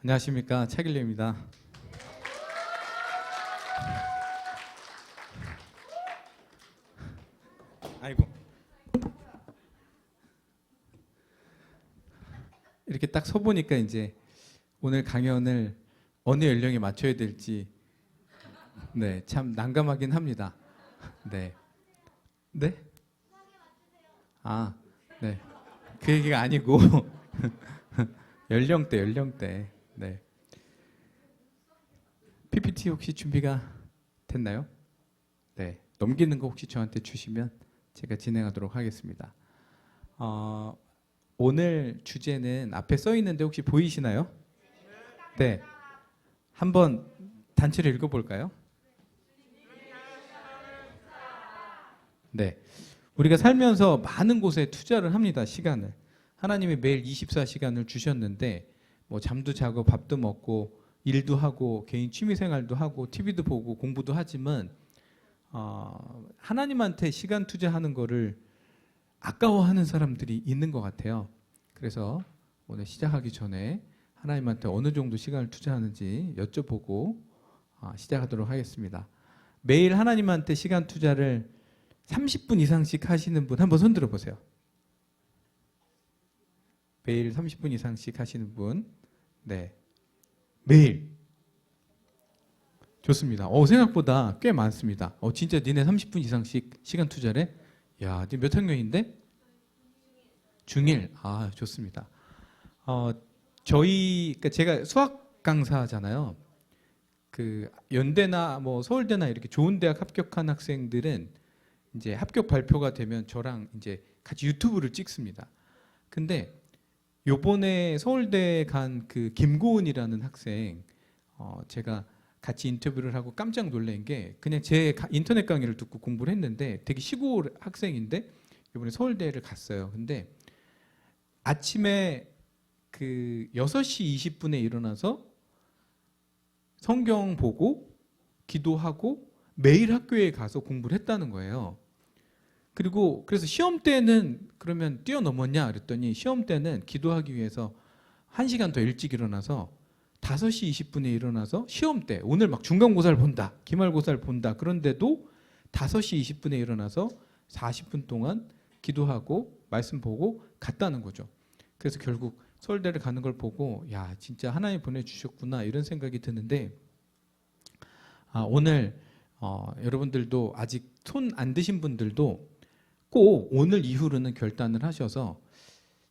안녕하십니까, 차길래입니다. 아이고, 이렇게 딱 서보니까 이제 오늘 강연을 어느 연령에 맞춰야 될지 참 난감하긴 합니다. 네, 네, 아, 네, 그 얘기가 아니고 연령대. 네, PPT 혹시 준비가 됐나요? 네, 넘기는 거 혹시 저한테 주시면 제가 진행하도록 하겠습니다. 어, 오늘 주제는 앞에 써 있는데 혹시 보이시나요? 네, 한번 단체로 읽어볼까요? 네, 우리가 살면서 많은 곳에 투자를 합니다. 시간을. 하나님이 매일 24시간을 주셨는데 뭐 잠도 자고 밥도 먹고 일도 하고 개인 취미 생활도 하고 TV도 보고 공부도 하지만 하나님한테 시간 투자하는 거를 아까워하는 사람들이 있는 것 같아요. 그래서 오늘 시작하기 전에 하나님한테 어느 정도 시간을 투자하는지 여쭤보고 시작하도록 하겠습니다. 매일 하나님한테 시간 투자를 30분 이상씩 하시는 분 한번 손 들어보세요. 매일 30분 이상씩 하시는 분. 네. 매일. 좋습니다. 생각보다 꽤 많습니다. 진짜 니네 30분 이상씩 시간 투자래? 야, 니 몇 학년인데? 중1. 아, 좋습니다. 그러니까 제가 수학 강사잖아요. 그 연대나 뭐 서울대나 이렇게 좋은 대학 합격한 학생들은 이제 합격 발표가 되면 저랑 이제 같이 유튜브를 찍습니다. 근데 요번에 서울대 간 그 김고은이라는 학생, 제가 같이 인터뷰를 하고 깜짝 놀란 게 그냥 제 인터넷 강의를 듣고 공부를 했는데 되게 시골 학생인데 이번에 서울대를 갔어요. 근데 아침에 그 6시 20분에 일어나서 성경 보고 기도하고 매일 학교에 가서 공부를 했다는 거예요. 그리고 그래서 시험 때는 그러면 뛰어넘었냐 그랬더니 시험 때는 기도하기 위해서 1시간 더 일찍 일어나서 5시 20분에 일어나서 시험 때 오늘 막 중간고사를 본다, 기말고사를 본다. 그런데도 5시 20분에 일어나서 40분 동안 기도하고 말씀 보고 갔다는 거죠. 그래서 결국 서울대를 가는 걸 보고 야, 진짜 하나님 보내주셨구나 이런 생각이 드는데 오늘 여러분들도 아직 손 안 드신 분들도 꼭 오늘 이후로는 결단을 하셔서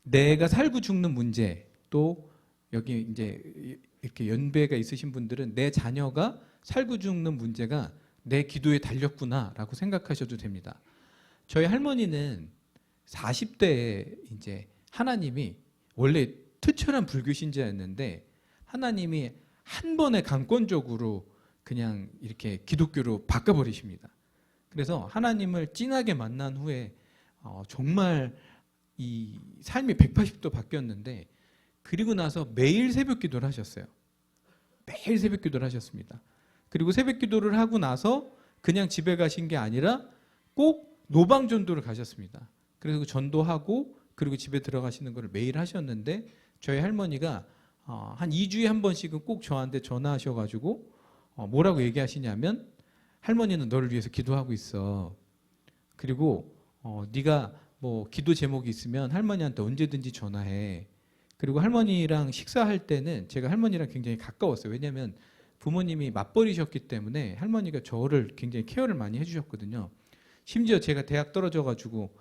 내가 살고 죽는 문제, 또 여기 이제 이렇게 연배가 있으신 분들은 내 자녀가 살고 죽는 문제가 내 기도에 달렸구나라고 생각하셔도 됩니다. 저희 할머니는 40대에 이제 하나님이 원래 특별한 불교 신자였는데 하나님이 한 번에 강권적으로 그냥 이렇게 기독교로 바꿔버리십니다. 그래서 하나님을 진하게 만난 후에 정말 이 삶이 180도 바뀌었는데 그리고 나서 매일 새벽 기도를 하셨어요. 매일 새벽 기도를 하셨습니다. 그리고 새벽 기도를 하고 나서 그냥 집에 가신 게 아니라 꼭 노방전도를 가셨습니다. 그래서 전도하고 그리고 집에 들어가시는 걸 매일 하셨는데 저희 할머니가 한 2주에 한 번씩은 꼭 저한테 전화하셔가지고 뭐라고 얘기하시냐면 할머니는 너를 위해서 기도하고 있어. 그리고 네가 뭐 기도 제목이 있으면 할머니한테 언제든지 전화해. 그리고 할머니랑 식사할 때는 제가 할머니랑 굉장히 가까웠어요. 왜냐하면 부모님이 맞벌이셨기 때문에 할머니가 저를 굉장히 케어를 많이 해주셨거든요. 심지어 제가 대학 떨어져가지고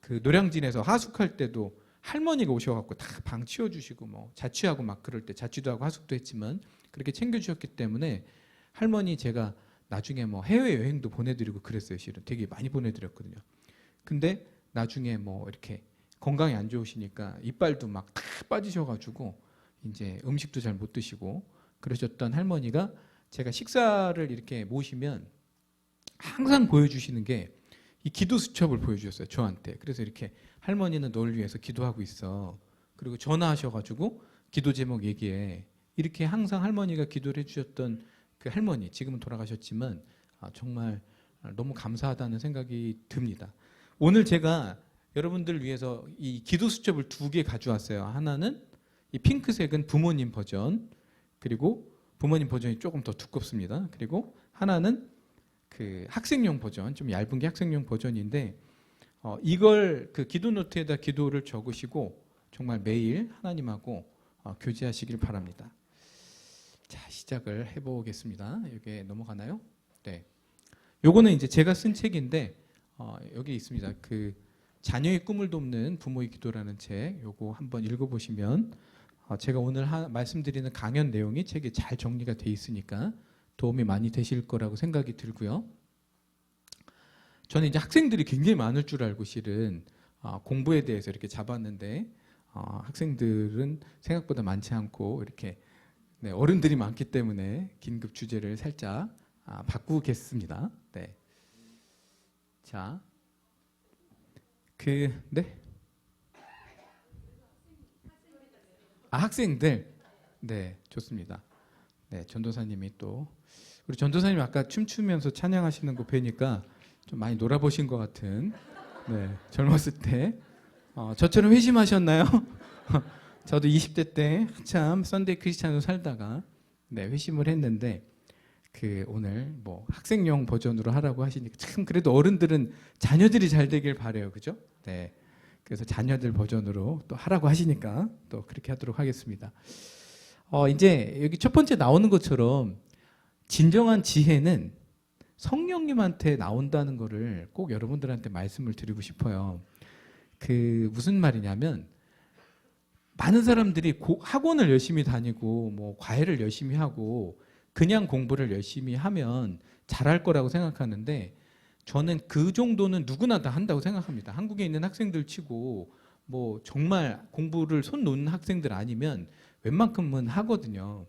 그 노량진에서 하숙할 때도 할머니가 오셔갖고 다 방 치워주시고 뭐 자취하고 막 그럴 때 자취도 하고 하숙도 했지만 그렇게 챙겨주셨기 때문에 할머니 제가 나중에 뭐 해외여행도 보내드리고 그랬어요. 실은 되게 많이 보내드렸거든요. 근데 나중에 뭐 이렇게 건강이 안 좋으시니까 이빨도 막 다 빠지셔가지고 이제 음식도 잘 못 드시고 그러셨던 할머니가 제가 식사를 이렇게 모시면 항상 보여주시는 게 이 기도 수첩을 보여주셨어요. 저한테. 그래서 이렇게 할머니는 너를 위해서 기도하고 있어. 그리고 전화하셔가지고 기도 제목 얘기해. 이렇게 항상 할머니가 기도를 해주셨던 그 할머니, 지금은 돌아가셨지만 정말 너무 감사하다는 생각이 듭니다. 오늘 제가 여러분들을 위해서 이 기도 수첩을 2개 가져왔어요. 하나는 이 핑크색은 부모님 버전, 그리고 부모님 버전이 조금 더 두껍습니다. 그리고 하나는 그 학생용 버전, 좀 얇은 게 학생용 버전인데 이걸 그 기도 노트에다 기도를 적으시고 정말 매일 하나님하고 교제하시길 바랍니다. 자, 시작을 해보겠습니다. 여기에 넘어가나요? 네. 요거는 이제 제가 쓴 책인데 여기 있습니다. 그 자녀의 꿈을 돕는 부모의 기도라는 책, 요거 한번 읽어보시면 제가 오늘 말씀드리는 강연 내용이 책에 잘 정리가 돼 있으니까 도움이 많이 되실 거라고 생각이 들고요. 저는 이제 학생들이 굉장히 많을 줄 알고 실은 공부에 대해서 이렇게 잡았는데 학생들은 생각보다 많지 않고 이렇게 어른들이 많기 때문에 긴급 주제를 살짝 바꾸겠습니다. 네. 자, 네. 학생들. 네, 좋습니다. 네, 전도사님이 또 우리 전도사님 아까 춤추면서 찬양하시는 거 뵈니까 좀 많이 놀아보신 것 같은. 네, 젊었을 때 저처럼 회심하셨나요? 저도 20대 때 한참 썬데이 크리스찬으로 살다가 회심을 했는데 오늘 뭐 학생용 버전으로 하라고 하시니까 참 그래도 어른들은 자녀들이 잘 되길 바래요, 그죠? 네. 그래서 자녀들 버전으로 또 하라고 하시니까 또 그렇게 하도록 하겠습니다. 이제 여기 첫 번째 나오는 것처럼 진정한 지혜는 성령님한테 나온다는 거를 꼭 여러분들한테 말씀을 드리고 싶어요. 무슨 말이냐면 많은 사람들이 학원을 열심히 다니고 뭐 과외를 열심히 하고 그냥 공부를 열심히 하면 잘할 거라고 생각하는데 저는 그 정도는 누구나 다 한다고 생각합니다. 한국에 있는 학생들 치고 뭐 정말 공부를 손 놓는 학생들 아니면 웬만큼은 하거든요.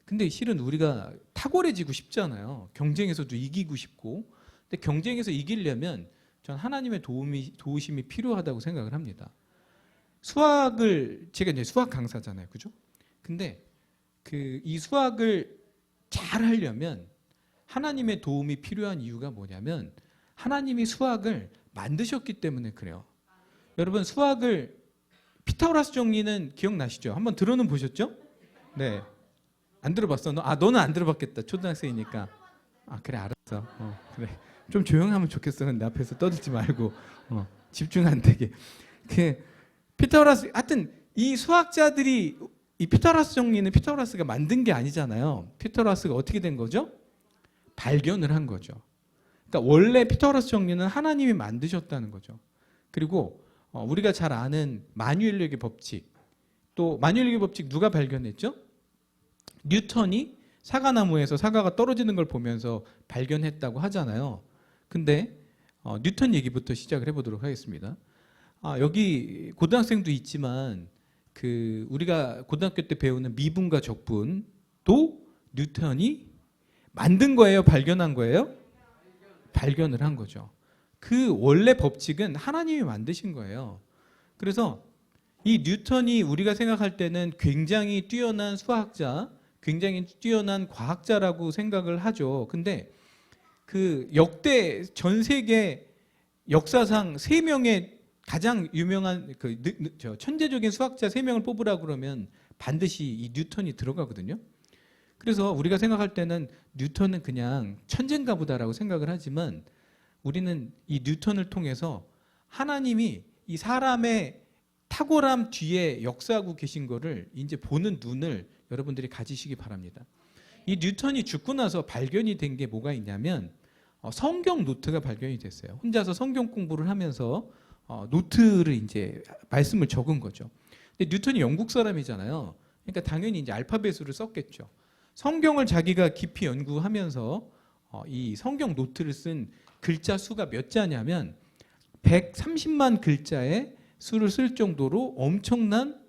근데 실은 우리가 탁월해지고 싶잖아요. 경쟁에서도 이기고 싶고. 근데 경쟁에서 이기려면 전 하나님의 도우심이 필요하다고 생각을 합니다. 제가 이제 수학 강사잖아요. 그죠? 근데 이 수학을 잘 하려면 하나님의 도움이 필요한 이유가 뭐냐면 하나님이 수학을 만드셨기 때문에 그래요. 여러분 수학을 피타고라스 정리는 기억나시죠? 한번 들어는 보셨죠? 네. 안 들어봤어? 너는 안 들어봤겠다. 초등학생이니까. 그래 알았어. 그래. 좀 조용하면 좋겠어. 내 앞에서 떠들지 말고 집중 안 되게. 피타고라스 하여튼 이 수학자들이 이 피타고라스 정리는 피타고라스가 만든 게 아니잖아요. 피타고라스가 어떻게 된 거죠? 발견을 한 거죠. 그러니까 원래 피타고라스 정리는 하나님이 만드셨다는 거죠. 그리고 우리가 잘 아는 마뉴엘력의 법칙, 또 마뉴엘력의 법칙 누가 발견했죠? 뉴턴이 사과나무에서 사과가 떨어지는 걸 보면서 발견했다고 하잖아요. 근데 뉴턴 얘기부터 시작을 해보도록 하겠습니다. 여기 고등학생도 있지만 우리가 고등학교 때 배우는 미분과 적분도 뉴턴이 만든 거예요? 발견한 거예요? 발견을 한 거죠. 원래 법칙은 하나님이 만드신 거예요. 그래서 이 뉴턴이 우리가 생각할 때는 굉장히 뛰어난 수학자, 굉장히 뛰어난 과학자라고 생각을 하죠. 근데 역대 전 세계 역사상 3명의 가장 유명한 천재적인 수학자 3명을 뽑으라고 그러면 반드시 이 뉴턴이 들어가거든요. 그래서 우리가 생각할 때는 뉴턴은 그냥 천재인가 보다라고 생각을 하지만 우리는 이 뉴턴을 통해서 하나님이 이 사람의 탁월함 뒤에 역사하고 계신 거를 이제 보는 눈을 여러분들이 가지시기 바랍니다. 이 뉴턴이 죽고 나서 발견이 된 게 뭐가 있냐면 성경 노트가 발견이 됐어요. 혼자서 성경 공부를 하면서 노트를 이제 말씀을 적은 거죠. 근데 뉴턴이 영국 사람이잖아요. 그러니까 당연히 이제 알파벳으로 썼겠죠. 성경을 자기가 깊이 연구하면서 이 성경 노트를 쓴 글자 수가 몇 자냐면 130만 글자의 수를 쓸 정도로 엄청난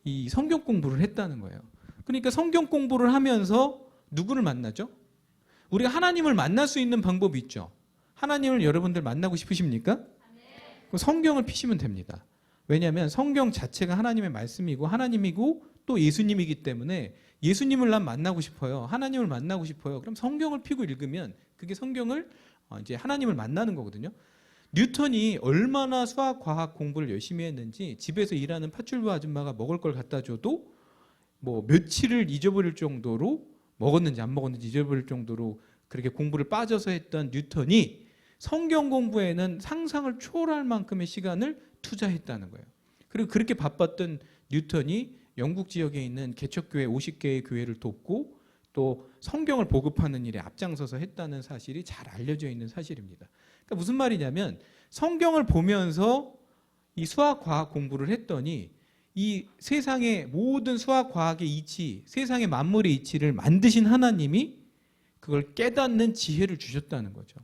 이 성경 공부를 했다는 거예요. 그러니까 성경 공부를 하면서 누구를 만나죠? 우리가 하나님을 만날 수 있는 방법이 있죠. 하나님을 여러분들 만나고 싶으십니까? 성경을 피시면 됩니다. 왜냐하면 성경 자체가 하나님의 말씀이고 하나님이고 또 예수님이기 때문에 예수님을 난 만나고 싶어요. 하나님을 만나고 싶어요. 그럼 성경을 피고 읽으면 그게 성경을 이제 하나님을 만나는 거거든요. 뉴턴이 얼마나 수학, 과학 공부를 열심히 했는지 집에서 일하는 파출부 아줌마가 먹을 걸 갖다 줘도 뭐 며칠을 잊어버릴 정도로 먹었는지 안 먹었는지 잊어버릴 정도로 그렇게 공부를 빠져서 했던 뉴턴이 성경 공부에는 상상을 초월할 만큼의 시간을 투자했다는 거예요. 그리고 그렇게 바빴던 뉴턴이 영국 지역에 있는 개척교회 50개의 교회를 돕고 또 성경을 보급하는 일에 앞장서서 했다는 사실이 잘 알려져 있는 사실입니다. 그러니까 무슨 말이냐면 성경을 보면서 이 수학 과학 공부를 했더니 이 세상의 모든 수학 과학의 이치, 세상의 만물의 이치를 만드신 하나님이 그걸 깨닫는 지혜를 주셨다는 거죠.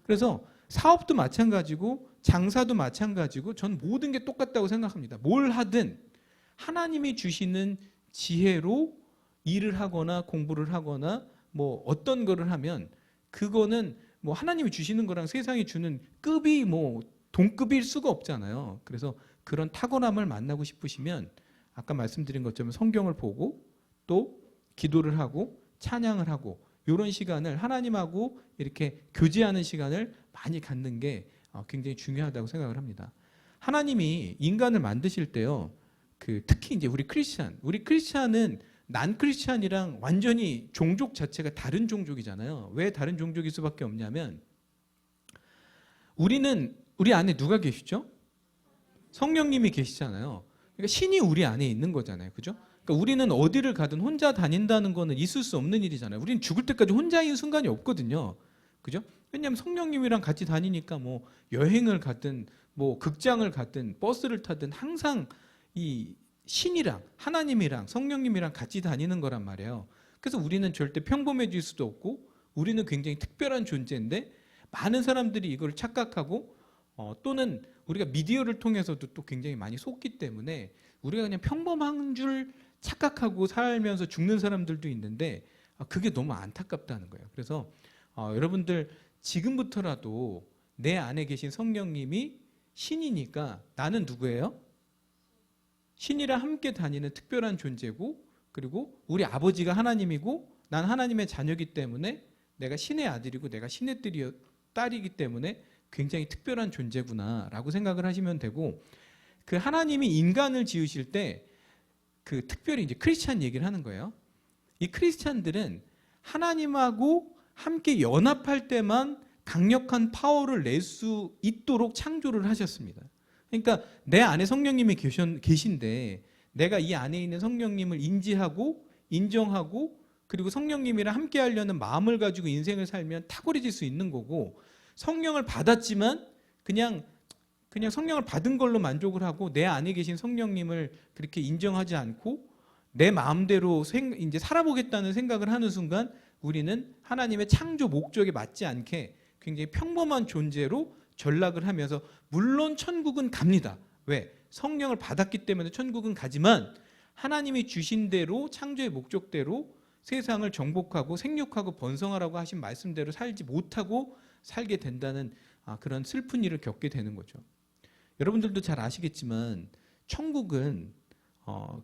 그래서 사업도 마찬가지고 장사도 마찬가지고 전 모든 게 똑같다고 생각합니다. 뭘 하든 하나님이 주시는 지혜로 일을 하거나 공부를 하거나 뭐 어떤 거를 하면 그거는 뭐 하나님이 주시는 거랑 세상이 주는 급이 뭐 동급일 수가 없잖아요. 그래서 그런 탁월함을 만나고 싶으시면 아까 말씀드린 것처럼 성경을 보고 또 기도를 하고 찬양을 하고 이런 시간을 하나님하고 이렇게 교제하는 시간을 많이 갖는 게 굉장히 중요하다고 생각을 합니다. 하나님이 인간을 만드실 때요, 특히 이제 우리 크리스찬은 난 크리스찬이랑 완전히 종족 자체가 다른 종족이잖아요. 왜 다른 종족일 수밖에 없냐면 우리 안에 누가 계시죠? 성령님이 계시잖아요. 그러니까 신이 우리 안에 있는 거잖아요. 그죠? 그러니까 우리는 어디를 가든 혼자 다닌다는 거는 있을 수 없는 일이잖아요. 우리는 죽을 때까지 혼자인 순간이 없거든요. 그죠? 왜냐하면 성령님이랑 같이 다니니까 뭐 여행을 가든 뭐 극장을 가든 버스를 타든 항상 이 신이랑 하나님이랑 성령님이랑 같이 다니는 거란 말이에요. 그래서 우리는 절대 평범해질 수도 없고 우리는 굉장히 특별한 존재인데 많은 사람들이 이걸 착각하고 또는 우리가 미디어를 통해서도 또 굉장히 많이 속기 때문에 우리가 그냥 평범한 줄 착각하고 살면서 죽는 사람들도 있는데 그게 너무 안타깝다는 거예요. 그래서 여러분들 지금부터라도 내 안에 계신 성령님이 신이니까 나는 누구예요? 신이랑 함께 다니는 특별한 존재고 그리고 우리 아버지가 하나님이고 난 하나님의 자녀이기 때문에 내가 신의 아들이고 내가 신의 딸이기 때문에 굉장히 특별한 존재구나라고 생각을 하시면 되고 그 하나님이 인간을 지으실 때 특별히 이제 크리스찬 얘기를 하는 거예요. 이 크리스찬들은 하나님하고 함께 연합할 때만 강력한 파워를 낼 수 있도록 창조를 하셨습니다. 그러니까 내 안에 성령님이 계신데 내가 이 안에 있는 성령님을 인지하고 인정하고 그리고 성령님이랑 함께 하려는 마음을 가지고 인생을 살면 탁월해질 수 있는 거고 성령을 받았지만 그냥 성령을 받은 걸로 만족을 하고 내 안에 계신 성령님을 그렇게 인정하지 않고 내 마음대로 이제 살아보겠다는 생각을 하는 순간 우리는 하나님의 창조 목적에 맞지 않게 굉장히 평범한 존재로 전락을 하면서 물론 천국은 갑니다. 왜? 성령을 받았기 때문에 천국은 가지만 하나님이 주신 대로 창조의 목적대로 세상을 정복하고 생육하고 번성하라고 하신 말씀대로 살지 못하고 살게 된다는 그런 슬픈 일을 겪게 되는 거죠. 여러분들도 잘 아시겠지만 천국은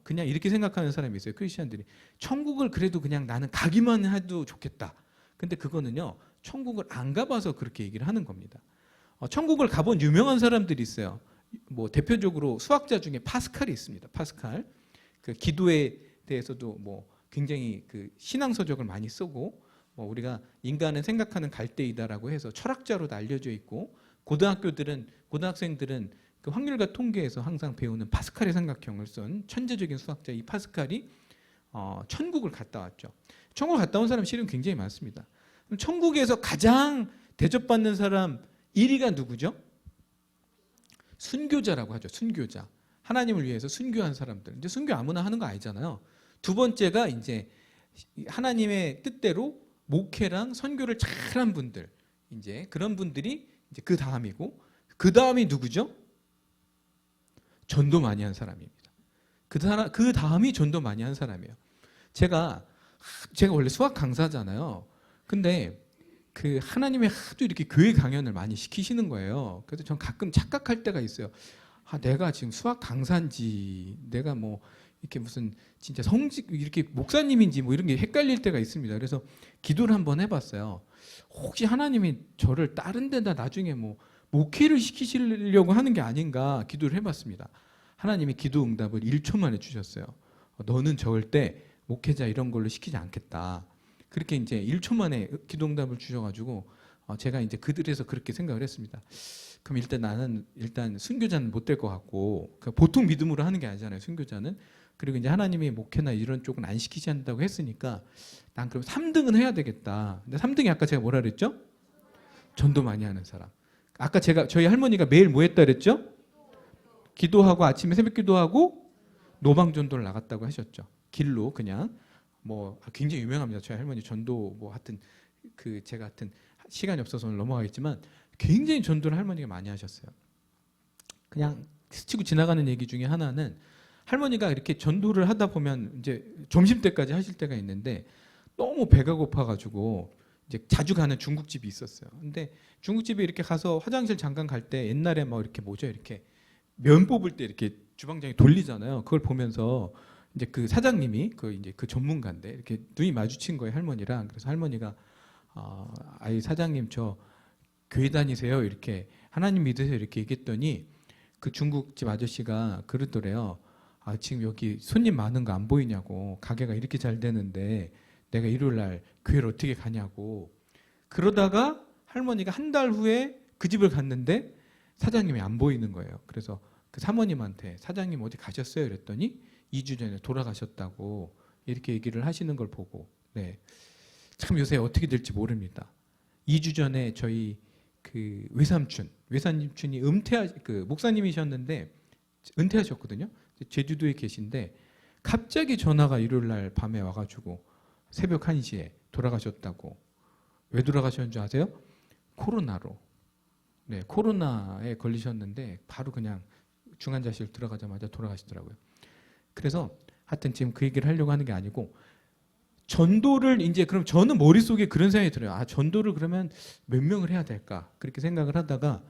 그냥 이렇게 생각하는 사람이 있어요. 크리스천들이 천국을 그래도 그냥 나는 가기만 해도 좋겠다. 근데 그거는요 천국을 안 가봐서 그렇게 얘기를 하는 겁니다. 천국을 가본 유명한 사람들이 있어요. 뭐 대표적으로 수학자 중에 파스칼이 있습니다. 파스칼 기도에 대해서도 뭐 굉장히 신앙 서적을 많이 쓰고 우리가 인간은 생각하는 갈대이다라고 해서 철학자로도 알려져 있고 고등학생들은 그 확률과 통계에서 항상 배우는 파스칼의 삼각형을 쓴 천재적인 수학자 이 파스칼이 천국을 갔다 왔죠. 천국 갔다 온 사람 실은 굉장히 많습니다. 그럼 천국에서 가장 대접받는 사람 1위가 누구죠? 순교자라고 하죠. 순교자. 하나님을 위해서 순교한 사람들. 근데 순교 아무나 하는 거 아니잖아요. 두 번째가 이제 하나님의 뜻대로 목회랑 선교를 잘한 분들. 이제 그런 분들이 이제 그 다음이고 그 다음이 누구죠? 전도 많이 한 사람입니다. 그 다음이 전도 많이 한 사람이에요. 제가 원래 수학 강사잖아요. 근데 하나님이 하도 이렇게 교회 강연을 많이 시키시는 거예요. 그래서 전 가끔 착각할 때가 있어요. 내가 지금 수학 강사인지 내가 뭐 이렇게 무슨 진짜 이렇게 목사님인지 뭐 이런 게 헷갈릴 때가 있습니다. 그래서 기도를 한번 해봤어요. 혹시 하나님이 저를 다른 데다 나중에 뭐 목회를 시키시려고 하는 게 아닌가 기도를 해봤습니다. 하나님이 기도 응답을 1초 만에 주셨어요. 너는 절대 목회자 이런 걸로 시키지 않겠다. 그렇게 이제 1초 만에 기도응답을 주셔가지고 제가 이제 그들에서 그렇게 생각을 했습니다. 그럼 일단 나는 순교자는 못 될 것 같고 보통 믿음으로 하는 게 아니잖아요. 순교자는. 그리고 이제 하나님이 목회나 이런 쪽은 안 시키신다고 했으니까 난 그럼 3등은 해야 되겠다. 근데 3등이 아까 제가 뭐라 그랬죠? 전도 많이 하는 사람. 아까 저희 할머니가 매일 뭐 했다 그랬죠? 기도하고 아침에 새벽 기도하고 노방전도를 나갔다고 하셨죠. 길로 그냥 뭐 굉장히 유명합니다. 저희 할머니 전도 뭐 하여튼 제가 하여튼 시간이 없어서 오늘 넘어가겠지만 굉장히 전도를 할머니가 많이 하셨어요. 그냥 스치고 지나가는 얘기 중에 하나는 할머니가 이렇게 전도를 하다 보면 이제 점심 때까지 하실 때가 있는데 너무 배가 고파가지고 이제 자주 가는 중국집이 있었어요. 근데 중국집에 이렇게 가서 화장실 잠깐 갈 때 옛날에 막 이렇게 뭐죠? 이렇게 면 뽑을 때 이렇게 주방장이 돌리잖아요. 그걸 보면서 이제 그 사장님이 이제 그 전문가인데 이렇게 눈이 마주친 거예요, 할머니랑. 그래서 할머니가 아이 사장님 저 교회 다니세요? 이렇게 하나님 믿으세요? 이렇게 얘기했더니 그 중국집 아저씨가 그러더래요. 지금 여기 손님 많은 거 안 보이냐고. 가게가 이렇게 잘 되는데 내가 일요일 날 교회를 어떻게 가냐고. 그러다가 할머니가 한 달 후에 그 집을 갔는데 사장님이 안 보이는 거예요. 그래서 그 사모님한테 사장님 어디 가셨어요? 이랬더니 2주 전에 돌아가셨다고 이렇게 얘기를 하시는 걸 보고 네. 참 요새 어떻게 될지 모릅니다. 2주 전에 저희 그 외삼촌이 목사님이셨는데 은퇴하셨거든요. 제주도에 계신데 갑자기 전화가 일요일 날 밤에 와가지고 새벽 1시에 돌아가셨다고. 왜 돌아가셨는 줄 아세요? 코로나로. 네, 코로나에 걸리셨는데 바로 그냥 중환자실 들어가자마자 돌아가시더라고요. 그래서 하여튼 지금 그 얘기를 하려고 하는 게 아니고 전도를 이제 그럼 저는 머릿속에 그런 생각이 들어요. 전도를 그러면 몇 명을 해야 될까? 그렇게 생각을 하다가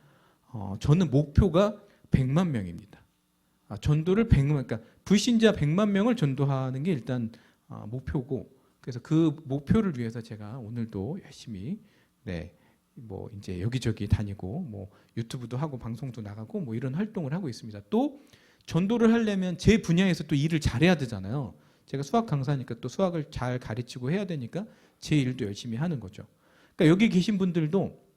저는 목표가 100만 명입니다. 전도를 100만, 그러니까 불신자 100만 명을 전도하는 게 일단 목표고, 그래서 그 목표를 위해서 제가 오늘도 열심히 뭐 이제 여기저기 다니고 뭐 유튜브도 하고 방송도 나가고 뭐 이런 활동을 하고 있습니다. 또 전도를 하려면 제 분야에서 또 일을 잘해야 되잖아요. 제가 수학 강사니까 또 수학을 잘 가르치고 해야 되니까 제 일도 열심히 하는 거죠. 그러니까 여기 계신 분들도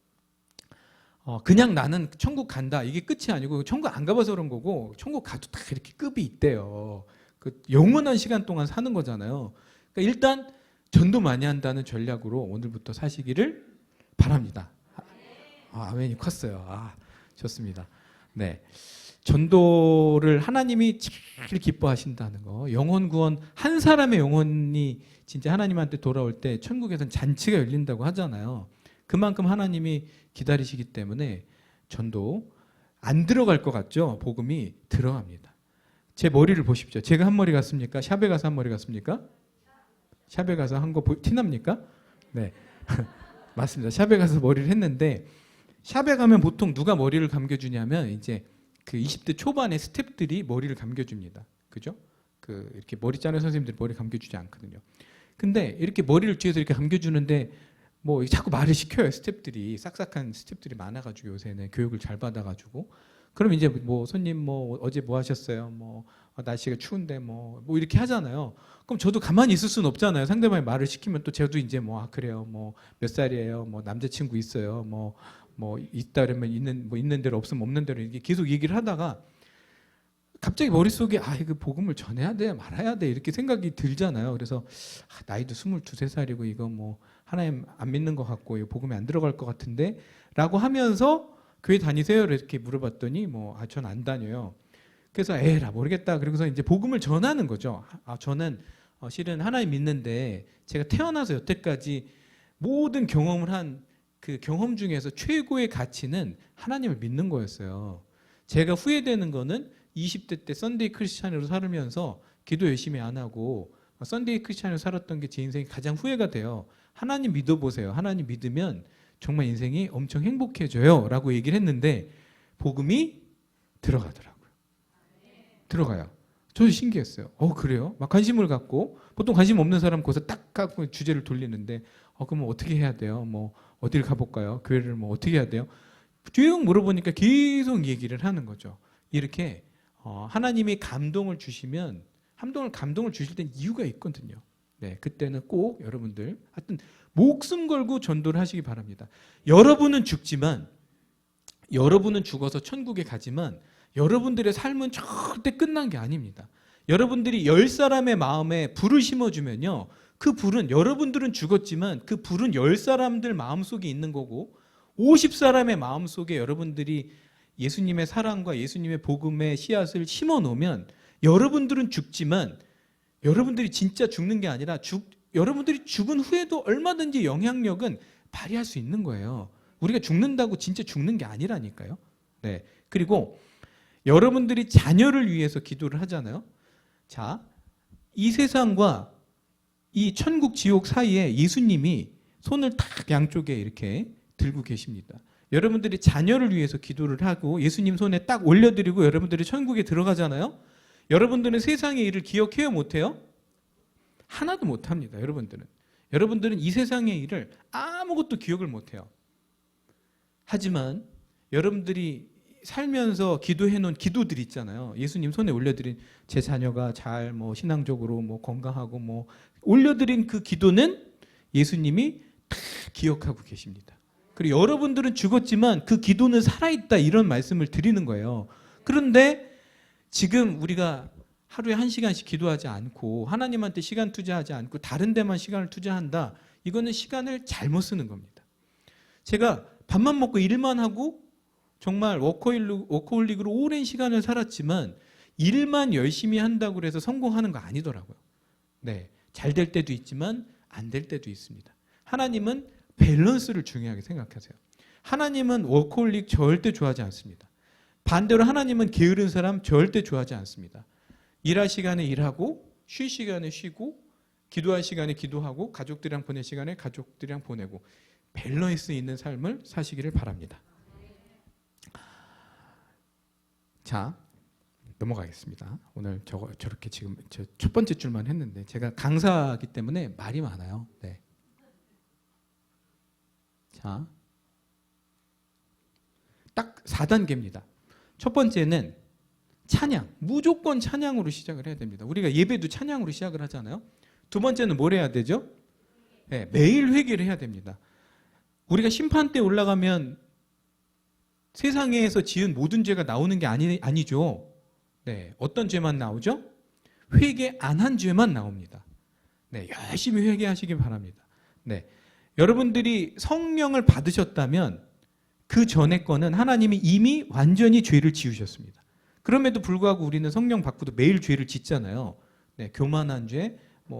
그냥 나는 천국 간다 이게 끝이 아니고 천국 안 가봐서 그런 거고 천국 가도 다 이렇게 급이 있대요. 그 영원한 시간 동안 사는 거잖아요. 그러니까 일단 전도 많이 한다는 전략으로 오늘부터 사시기를 바랍니다. 아멘이 컸어요. 좋습니다. 네, 전도를 하나님이 제일 기뻐하신다는 거. 영혼 구원, 한 사람의 영혼이 진짜 하나님한테 돌아올 때 천국에서는 잔치가 열린다고 하잖아요. 그만큼 하나님이 기다리시기 때문에 전도 안 들어갈 것 같죠? 복음이 들어갑니다. 제 머리를 보십시오. 제가 한 머리 같습니까? 샵에 가서 한 머리 같습니까? 샵에 가서 한 거 티납니까? 네. 맞습니다. 샵에 가서 머리를 했는데 샵에 가면 보통 누가 머리를 감겨주냐면 이제 그 20대 초반의 스태프들이 머리를 감겨줍니다. 그죠? 이렇게 머리 자르는 선생님들이 머리 감겨주지 않거든요. 근데 이렇게 머리를 뒤에서 이렇게 감겨주는데 뭐 자꾸 말을 시켜요. 스태프들이 싹싹한 스태프들이 많아가지고 요새는 교육을 잘 받아가지고 그럼 이제 뭐 손님 뭐 어제 뭐 하셨어요? 뭐 날씨가 추운데 뭐 이렇게 하잖아요. 그럼 저도 가만히 있을 수는 없잖아요. 상대방이 말을 시키면 또 저도 이제 뭐 그래요. 뭐 몇 살이에요? 뭐 남자친구 있어요? 뭐 있다 그러면 있는 대로 없으면 없는 대로 이렇게 계속 얘기를 하다가 갑자기 머릿속에 이거 복음을 전해야 돼 말아야 돼 이렇게 생각이 들잖아요. 그래서 나이도 22, 3살이고 이거 뭐 하나님 안 믿는 것 같고 이거 복음에 안 들어갈 것 같은데 라고 하면서 교회 다니세요? 이렇게 물어봤더니 전 안 다녀요. 그래서 에라 모르겠다. 그러고서 이제 복음을 전하는 거죠. 저는 실은 하나님 믿는데 제가 태어나서 여태까지 모든 경험을 한 그 경험 중에서 최고의 가치는 하나님을 믿는 거였어요. 제가 후회되는 거는 20대 때 썬데이 크리스찬으로 살면서 기도 열심히 안 하고 썬데이 크리스찬으로 살았던 게 제 인생이 가장 후회가 돼요. 하나님 믿어보세요. 하나님 믿으면 정말 인생이 엄청 행복해져요 라고 얘기를 했는데 복음이 들어가더라고요. 들어가요. 저도 신기했어요. 그래요? 막 관심을 갖고 보통 관심 없는 사람 거기서 딱 갖고 주제를 돌리는데 그러면 어떻게 해야 돼요? 뭐 어디를 가볼까요? 교회를 뭐 어떻게 해야 돼요? 쭉 물어보니까 계속 얘기를 하는 거죠. 이렇게 하나님이 감동을 주시면 감동을 주실 땐 이유가 있거든요. 네, 그때는 꼭 여러분들 하여튼 목숨 걸고 전도를 하시기 바랍니다. 여러분은 죽지만 여러분은 죽어서 천국에 가지만 여러분들의 삶은 절대 끝난 게 아닙니다. 여러분들이 10사람의 마음에 불을 심어주면요, 그 불은 여러분들은 죽었지만 그 불은 10사람들 마음속에 있는 거고 50사람의 마음속에 여러분들이 예수님의 사랑과 예수님의 복음의 씨앗을 심어 놓으면 여러분들은 죽지만 여러분들이 진짜 죽는 게 아니라 여러분들이 죽은 후에도 얼마든지 영향력은 발휘할 수 있는 거예요. 우리가 죽는다고 진짜 죽는 게 아니라니까요. 네. 그리고 여러분들이 자녀를 위해서 기도를 하잖아요. 자, 이 세상과 이 천국 지옥 사이에 예수님이 손을 탁 양쪽에 이렇게 들고 계십니다. 여러분들이 자녀를 위해서 기도를 하고 예수님 손에 딱 올려드리고 여러분들이 천국에 들어가잖아요. 여러분들은 세상의 일을 기억해요, 못해요? 하나도 못합니다. 여러분들은 이 세상의 일을 아무것도 기억을 못해요. 하지만 여러분들이 살면서 기도해 놓은 기도들 있잖아요. 예수님 손에 올려드린 제 자녀가 잘 신앙적으로 건강하고 올려드린 그 기도는 예수님이 다 기억하고 계십니다. 그리고 여러분들은 죽었지만 그 기도는 살아있다, 이런 말씀을 드리는 거예요. 그런데 지금 우리가 하루에 1시간씩 기도하지 않고 하나님한테 시간 투자하지 않고 다른 데만 시간을 투자한다. 이거는 시간을 잘못 쓰는 겁니다. 제가 밥만 먹고 일만 하고 정말 워커홀릭으로 오랜 시간을 살았지만 일만 열심히 한다고 해서 성공하는 거 아니더라고요. 네, 잘 될 때도 있지만 안 될 때도 있습니다. 하나님은 밸런스를 중요하게 생각하세요. 하나님은 워커홀릭 절대 좋아하지 않습니다. 반대로 하나님은 게으른 사람 절대 좋아하지 않습니다. 일할 시간에 일하고 쉴 시간에 쉬고 기도할 시간에 기도하고 가족들이랑 보낼 시간에 가족들이랑 보내고 밸런스 있는 삶을 사시기를 바랍니다. 자, 넘어가겠습니다. 오늘 저렇게 지금 첫 번째 줄만 했는데 제가 강사이기 때문에 말이 많아요. 네. 자, 딱 4단계입니다. 첫 번째는 찬양, 무조건 찬양으로 시작을 해야 됩니다. 우리가 예배도 찬양으로 시작을 하잖아요. 두 번째는 뭘 해야 되죠? 네, 매일 회개를 해야 됩니다. 우리가 심판대 올라가면 세상에서 지은 모든 죄가 나오는 게 아니죠. 네, 어떤 죄만 나오죠? 회개 안 한 죄만 나옵니다. 네, 열심히 회개하시기 바랍니다. 네, 여러분들이 성령을 받으셨다면 그 전에 거는 하나님이 이미 완전히 죄를 지우셨습니다. 그럼에도 불구하고 우리는 성령 받고도 매일 죄를 짓잖아요. 네, 교만한 죄,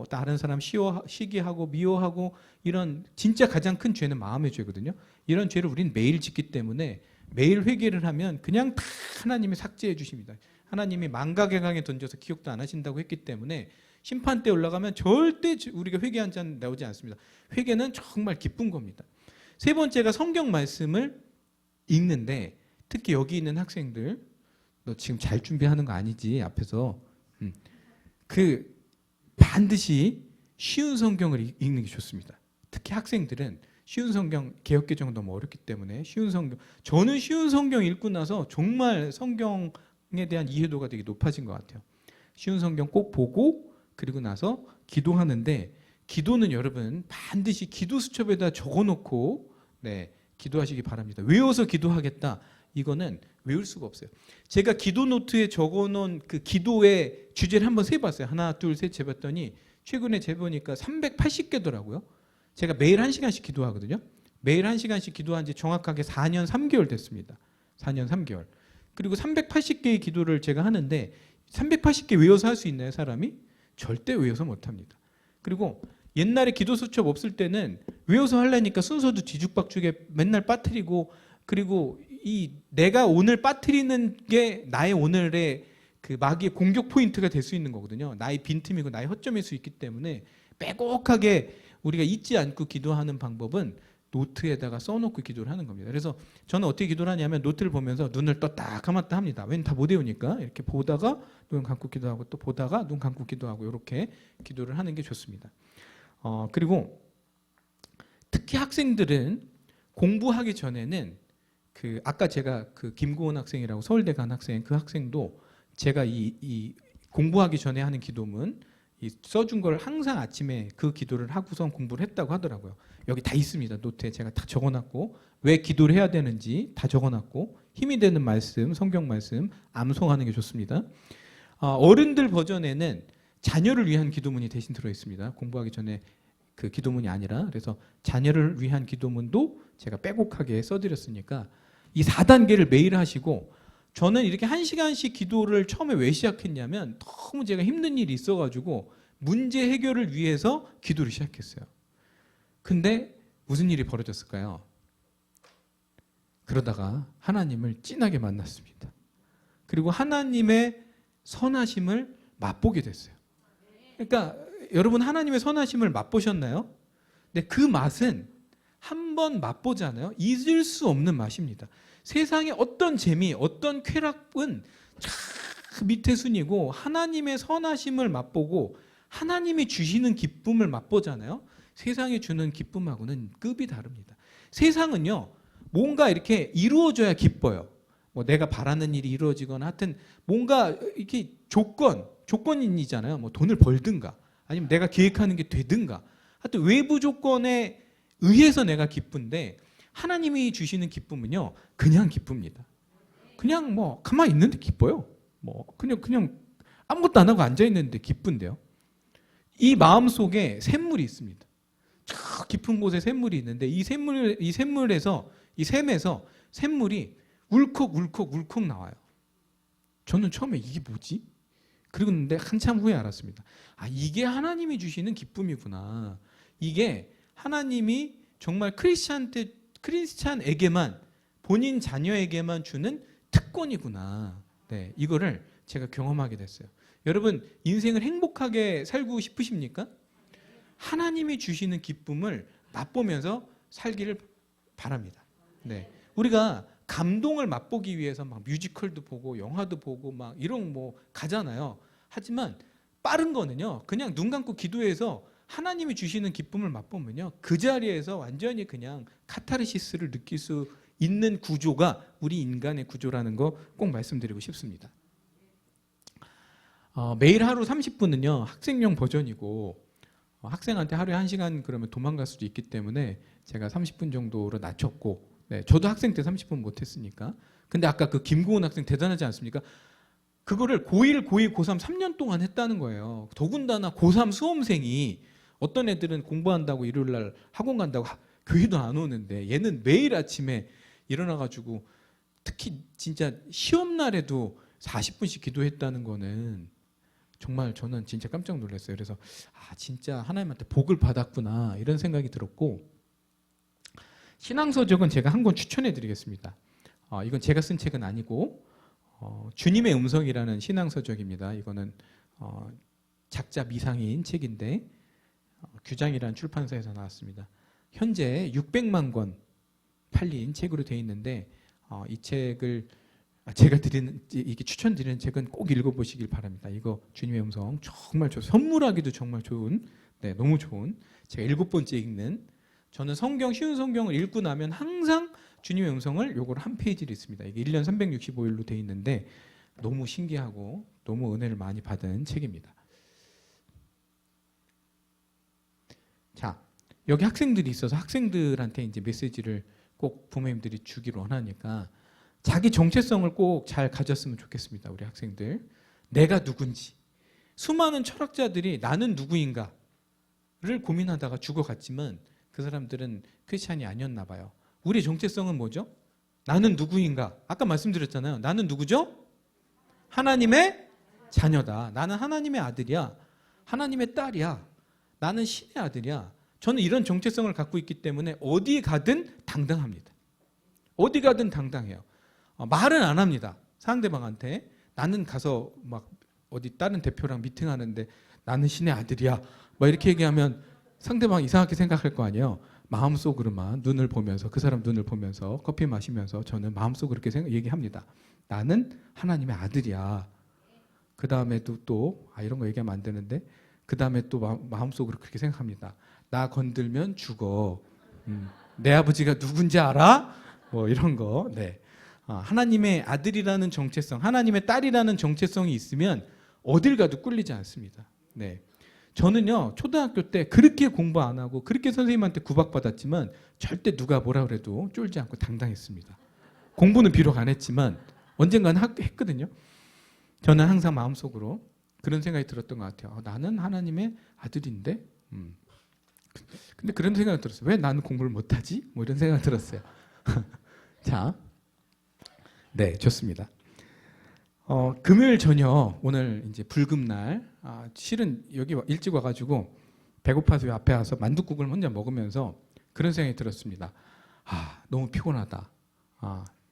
다른 사람 시기하고 미워하고 이런 진짜 가장 큰 죄는 마음의 죄거든요. 이런 죄를 우리는 매일 짓기 때문에 매일 회개를 하면 그냥 다 하나님이 삭제해 주십니다. 하나님이 망각의 강에 던져서 기억도 안 하신다고 했기 때문에 심판대 올라가면 절대 우리가 회개한 자 나오지 않습니다. 회개는 정말 기쁜 겁니다. 세 번째가 성경 말씀을 읽는데 특히 여기 있는 학생들, 너 지금 잘 준비하는 거 아니지 앞에서 반드시 쉬운 성경을 읽는 게 좋습니다. 특히 학생들은 쉬운 성경, 개역개정은 너무 어렵기 때문에 쉬운 성경, 저는 쉬운 성경 읽고 나서 정말 성경에 대한 이해도가 되게 높아진 것 같아요. 쉬운 성경 꼭 보고 그리고 나서 기도하는데 기도는 여러분 반드시 기도 수첩에다 적어놓고 기도하시기 바랍니다. 외워서 기도하겠다. 이거는 외울 수가 없어요. 제가 기도 노트에 적어놓은 그 기도의 주제를 한번 세봤어요. 하나, 둘, 셋 재봤더니 최근에 재보니까 380개더라고요. 제가 매일 1시간씩 기도하거든요. 매일 1시간씩 기도한 지 정확하게 4년 3개월 됐습니다. 4년 3개월. 그리고 380개의 기도를 제가 하는데 380개 외워서 할 수 있나요, 사람이? 절대 외워서 못합니다. 그리고 옛날에 기도 수첩 없을 때는 외워서 하려니까 순서도 뒤죽박죽에 맨날 빠뜨리고 그리고 내가 오늘 빠뜨리는 게 나의 오늘의 그 마귀의 공격 포인트가 될 수 있는 거거든요. 나의 빈틈이고 나의 허점일 수 있기 때문에 빼곡하게 우리가 잊지 않고 기도하는 방법은 노트에다가 써놓고 기도를 하는 겁니다. 그래서 저는 어떻게 기도를 하냐면 노트를 보면서 눈을 떴다 감았다 합니다. 왜냐면 다 못 외우니까 이렇게 보다가 눈 감고 기도하고 또 보다가 눈 감고 기도하고 이렇게 기도를 하는 게 좋습니다. 그리고 특히 학생들은 공부하기 전에는 아까 제가 김고은 학생이라고 서울대 간 학생, 그 학생도 제가 이 공부하기 전에 하는 기도문 이 써준 걸 항상 아침에 그 기도를 하고선 공부를 했다고 하더라고요. 여기 다 있습니다. 노트에 제가 다 적어놨고 왜 기도를 해야 되는지 다 적어놨고 힘이 되는 말씀, 성경 말씀 암송하는 게 좋습니다. 어른들 버전에는 자녀를 위한 기도문이 대신 들어있습니다. 공부하기 전에 그 기도문이 아니라 그래서 자녀를 위한 기도문도 제가 빼곡하게 써드렸으니까 이 4단계를 매일 하시고 저는 이렇게 1시간씩 기도를 처음에 왜 시작했냐면 너무 제가 힘든 일이 있어가지고 문제 해결을 위해서 기도를 시작했어요. 근데 무슨 일이 벌어졌을까요? 그러다가 하나님을 진하게 만났습니다. 그리고 하나님의 선하심을 맛보게 됐어요. 그러니까 여러분 하나님의 선하심을 맛보셨나요? 근데 그 맛은 한번 맛보잖아요. 잊을 수 없는 맛입니다. 세상의 어떤 재미, 어떤 쾌락은 저 밑에 순이고 하나님의 선하심을 맛보고 하나님이 주시는 기쁨을 맛보잖아요. 세상이 주는 기쁨하고는 급이 다릅니다. 세상은요, 뭔가 이렇게 이루어져야 기뻐요. 뭐 내가 바라는 일이 이루어지거나 하여튼 뭔가 이렇게 조건이잖아요. 뭐 돈을 벌든가 아니면 내가 계획하는 게 되든가 하여튼 외부 조건에 의해서 내가 기쁜데 하나님이 주시는 기쁨은요 그냥 기쁩니다. 그냥 뭐 가만히 있는데 기뻐요. 뭐 그냥 아무것도 안 하고 앉아 있는데 기쁜데요. 이 마음 속에 샘물이 있습니다. 저 깊은 곳에 샘물이 있는데 이 샘에서 샘물이 울컥 나와요. 저는 처음에 이게 뭐지? 그런데 한참 후에 알았습니다. 아, 이게 하나님이 주시는 기쁨이구나. 이게 하나님이 정말 크리스찬에게만 본인 자녀에게만 주는 특권이구나. 네, 이거를 제가 경험하게 됐어요. 여러분 인생을 행복하게 살고 싶으십니까? 하나님이 주시는 기쁨을 맛보면서 살기를 바랍니다. 네, 우리가 감동을 맛보기 위해서 막 뮤지컬도 보고 영화도 보고 막 이런 뭐 가잖아요. 하지만 빠른 거는요. 그냥 눈 감고 기도해서 하나님이 주시는 기쁨을 맛보면요. 그 자리에서 완전히 그냥 카타르시스를 느낄 수 있는 구조가 우리 인간의 구조라는 거 꼭 말씀드리고 싶습니다. 매일 하루 30분은요. 학생용 버전이고 학생한테 하루에 1시간 그러면 도망갈 수도 있기 때문에 제가 30분 정도로 낮췄고 네, 저도 학생 때 30분 못했으니까. 근데 아까 그 김고은 학생 대단하지 않습니까? 그거를 고1, 고2, 고3 3년 동안 했다는 거예요. 더군다나 고3 수험생이 어떤 애들은 공부한다고 일요일 날 학원 간다고 교회도 안 오는데 얘는 매일 아침에 일어나가지고 특히 진짜 시험 날에도 40분씩 기도했다는 거는 정말 저는 진짜 깜짝 놀랐어요. 그래서 진짜 하나님한테 복을 받았구나 이런 생각이 들었고 신앙서적은 제가 한 권 추천해 드리겠습니다. 이건 제가 쓴 책은 아니고 주님의 음성이라는 신앙서적입니다. 이거는 작자 미상인 책인데 규장이라는 출판사에서 나왔습니다. 현재 600만 권 팔린 책으로 되어 있는데 이 책을 제가 이게 추천드리는 책은 꼭 읽어보시길 바랍니다. 이거 주님의 음성 정말 선물하기도 정말 좋은 네, 너무 좋은 제가 7번째 읽는 저는 쉬운 성경을 읽고 나면 항상 주님의 음성을 요걸 한 페이지를 읽습니다. 이게 1년 365일로 되어 있는데 너무 신기하고 너무 은혜를 많이 받은 책입니다. 자, 여기 학생들이 있어서 학생들한테 이제 메시지를 꼭 부모님들이 주기를 원하니까 자기 정체성을 꼭 잘 가졌으면 좋겠습니다. 우리 학생들. 내가 누군지. 수많은 철학자들이 나는 누구인가를 고민하다가 죽어갔지만 그 사람들은 크리스찬이 아니었나 봐요. 우리의 정체성은 뭐죠? 나는 누구인가? 아까 말씀드렸잖아요. 나는 누구죠? 하나님의 자녀다. 나는 하나님의 아들이야. 하나님의 딸이야. 나는 신의 아들이야. 저는 이런 정체성을 갖고 있기 때문에 어디 가든 당당합니다. 어디 가든 당당해요. 말은 안 합니다. 상대방한테. 나는 가서 막 어디 다른 대표랑 미팅하는데 나는 신의 아들이야. 막 이렇게 얘기하면 상대방 이상하게 생각할 거 아니에요. 마음속으로만 눈을 보면서 그 사람 눈을 보면서 커피 마시면서 저는 마음속으로 그렇게 얘기합니다. 나는 하나님의 아들이야. 그 다음에도 또 이런 거 얘기하면 안 되는데 그 다음에 또 마음속으로 그렇게 생각합니다. 나 건들면 죽어. 내 아버지가 누군지 알아? 뭐 이런 거. 네. 하나님의 아들이라는 정체성, 하나님의 딸이라는 정체성이 있으면 어딜 가도 꿀리지 않습니다. 네. 저는요, 초등학교 때 그렇게 공부 안 하고 그렇게 선생님한테 구박받았지만 절대 누가 뭐라 그래도 쫄지 않고 당당했습니다. 공부는 비록 안 했지만 언젠가는 했거든요. 저는 항상 마음속으로 그런 생각이 들었던 것 같아요. 나는 하나님의 아들인데? 근데 그런 생각이 들었어요. 왜 나는 공부를 못하지? 뭐 이런 생각이 들었어요. 자, 네, 좋습니다. 금요일 저녁, 오늘 이제 불금날, 실은 여기 일찍 와가지고 배고파서 앞에 와서 만둣국을 혼자 먹으면서 그런 생각이 들었습니다. 너무 피곤하다.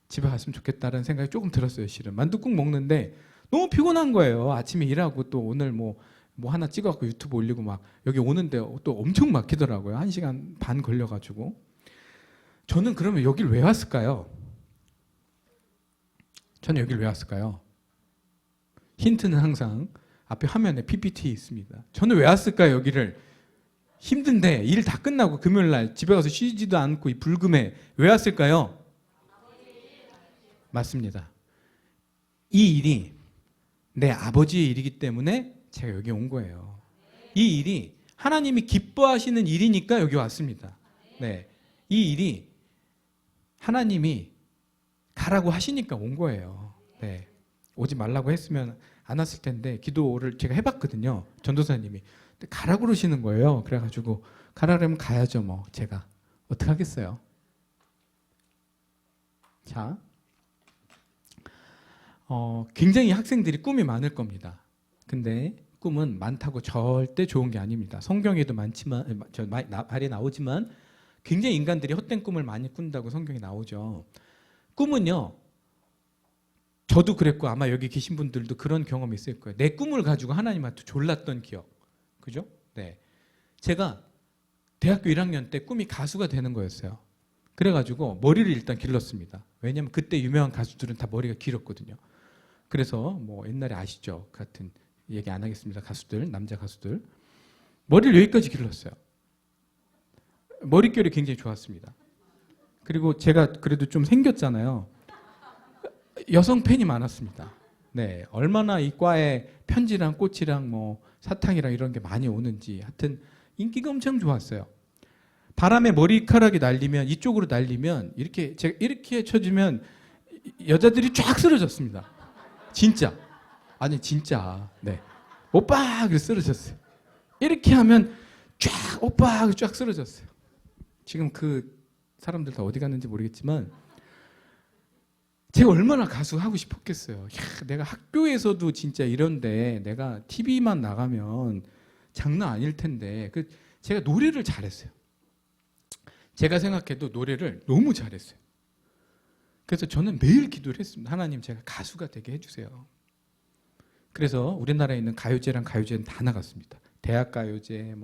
집에 갔으면 좋겠다는 생각이 조금 들었어요, 실은. 만둣국 먹는데 너무 피곤한 거예요. 아침에 일하고 또 오늘 뭐 하나 찍어갖고 유튜브 올리고 막 여기 오는데 또 엄청 막히더라고요. 1시간 반 걸려가지고. 저는 그러면 여길 왜 왔을까요? 저는 여길 왜 왔을까요? 힌트는 항상 앞에 화면에 PPT 있습니다. 저는 왜 왔을까요, 여기를? 힘든데 일 다 끝나고 금요일날 집에 가서 쉬지도 않고 이 불금에 왜 왔을까요? 맞습니다. 이 일이 내 아버지의 일이기 때문에 제가 여기 온 거예요. 이 일이 하나님이 기뻐하시는 일이니까 여기 왔습니다. 네, 이 일이 하나님이 가라고 하시니까 온 거예요. 네, 오지 말라고 했으면 안 왔을 텐데 기도를 제가 해봤거든요. 전도사님이. 근데 가라고 그러시는 거예요. 그래가지고 가라 그러면 가야죠. 뭐 제가 어떻게 하겠어요. 자, 굉장히 학생들이 꿈이 많을 겁니다. 근데 꿈은 많다고 절대 좋은 게 아닙니다. 성경에도 많지만 말이 나오지만 굉장히 인간들이 헛된 꿈을 많이 꾼다고 성경에 나오죠. 꿈은요, 저도 그랬고 아마 여기 계신 분들도 그런 경험이 있을 거예요. 내 꿈을 가지고 하나님한테 졸랐던 기억. 그죠? 네. 제가 대학교 1학년 때 꿈이 가수가 되는 거였어요. 그래가지고 머리를 일단 길렀습니다. 왜냐면 그때 유명한 가수들은 다 머리가 길었거든요. 그래서 뭐 옛날에 아시죠? 같은 얘기 안 하겠습니다. 가수들, 남자 가수들. 머리를 여기까지 길렀어요. 머릿결이 굉장히 좋았습니다. 그리고 제가 그래도 좀 생겼잖아요. 여성 팬이 많았습니다. 네, 얼마나 이 과에 편지랑 꽃이랑 뭐 사탕이랑 이런 게 많이 오는지 하여튼 인기가 엄청 좋았어요. 바람에 머리카락이 날리면 이쪽으로 날리면 이렇게 제가 이렇게 쳐주면 여자들이 쫙 쓰러졌습니다. 진짜. 아니 진짜. 네. 오빠 그래서 쓰러졌어요. 이렇게 하면 쫙 오빠 쫙 쓰러졌어요. 지금 그 사람들 다 어디 갔는지 모르겠지만 제가 얼마나 가수 하고 싶었겠어요. 내가 학교에서도 진짜 이런데 내가 TV만 나가면 장난 아닐 텐데. 제가 노래를 잘했어요. 제가 생각해도 노래를 너무 잘했어요. 그래서 저는 매일 기도를 했습니다. 하나님 제가 가수가 되게 해주세요. 그래서 우리나라에 있는 가요제랑 가요제는 다 나갔습니다. 대학가요제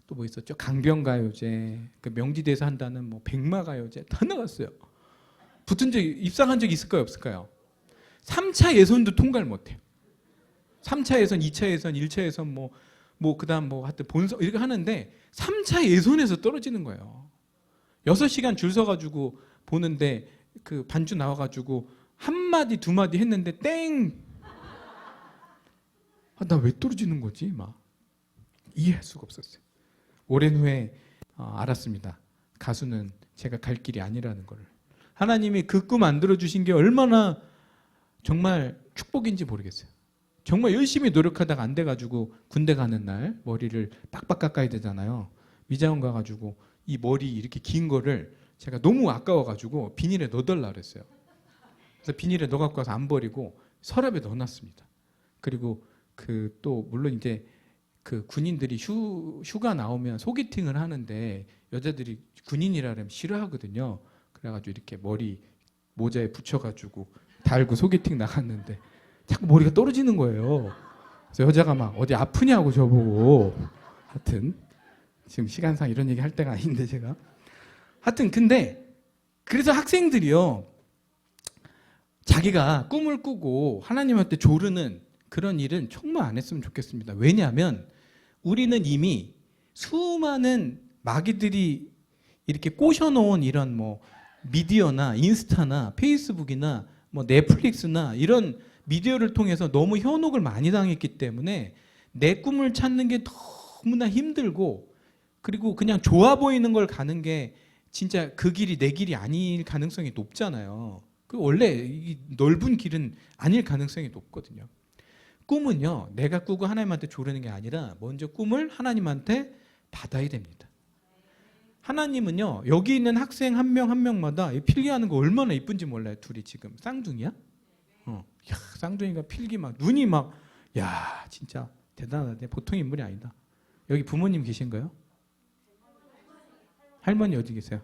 또 뭐 있었죠? 강변가요제, 그 명지대에서 한다는 뭐 백마가요제 다 나갔어요. 입상한 적이 있을까요? 없을까요? 3차 예선도 통과를 못해요. 3차 예선, 2차 예선, 1차 예선 그다음 하여튼 본선 이렇게 하는데 3차 예선에서 떨어지는 거예요. 6시간 줄 서가지고 보는데 그 반주 나와가지고 한 마디 두 마디 했는데 땡! 나 왜 떨어지는 거지? 막 이해할 수가 없었어요. 오랜 후에 알았습니다. 가수는 제가 갈 길이 아니라는 걸. 하나님이 그 꿈 안 들어주신 게 얼마나 정말 축복인지 모르겠어요. 정말 열심히 노력하다가 안 돼가지고 군대 가는 날 머리를 빡빡 깎아야 되잖아요. 미자원 가가지고 이 머리 이렇게 긴 거를 제가 너무 아까워가지고 비닐에 넣어달라 그랬어요. 그래서 비닐에 넣어갖고 와서 안 버리고 서랍에 넣어놨습니다. 그리고 또 물론 이제 그 군인들이 휴가 나오면 소개팅을 하는데 여자들이 군인이라 그러면 싫어하거든요. 그래가지고 이렇게 머리 모자에 붙여가지고 달고 소개팅 나갔는데 자꾸 머리가 떨어지는 거예요. 그래서 여자가 막 어디 아프냐고 저보고. 하여튼 지금 시간상 이런 얘기 할 때가 아닌데 제가 하여튼 근데 그래서 학생들이요 자기가 꿈을 꾸고 하나님한테 조르는 그런 일은 정말 안 했으면 좋겠습니다. 왜냐하면 우리는 이미 수많은 마귀들이 이렇게 꼬셔놓은 이런 미디어나 인스타나 페이스북이나 넷플릭스나 이런 미디어를 통해서 너무 현혹을 많이 당했기 때문에 내 꿈을 찾는 게 너무나 힘들고, 그리고 그냥 좋아 보이는 걸 가는 게 진짜 그 길이 내 길이 아닐 가능성이 높잖아요. 그 원래 이 넓은 길은 아닐 가능성이 높거든요. 꿈은요, 내가 꾸고 하나님한테 조르는 게 아니라 먼저 꿈을 하나님한테 받아야 됩니다. 하나님은요, 여기 있는 학생 한 명 한 명마다 필기하는 거 얼마나 이쁜지 몰라요. 둘이 지금 쌍둥이야? 야, 쌍둥이가 필기 막 눈이 막, 야, 진짜 대단하네. 보통 인물이 아니다. 여기 부모님 계신가요? 할머니 어디 계세요?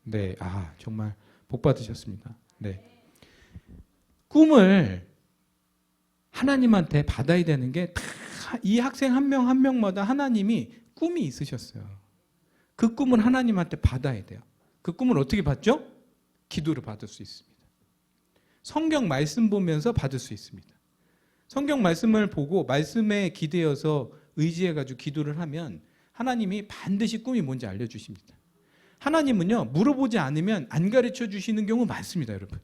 네, 아, 정말 복 받으셨습니다. 네. 꿈을 하나님한테 받아야 되는 게 이 학생 한 명 한 명마다 하나님이 꿈이 있으셨어요. 그 꿈을 하나님한테 받아야 돼요. 그 꿈을 어떻게 받죠? 기도로 받을 수 있습니다. 성경 말씀 보면서 받을 수 있습니다. 성경 말씀을 보고 말씀에 기대어서 의지해가지고 기도를 하면 하나님이 반드시 꿈이 뭔지 알려주십니다. 하나님은요, 물어보지 않으면 안 가르쳐 주시는 경우 많습니다, 여러분.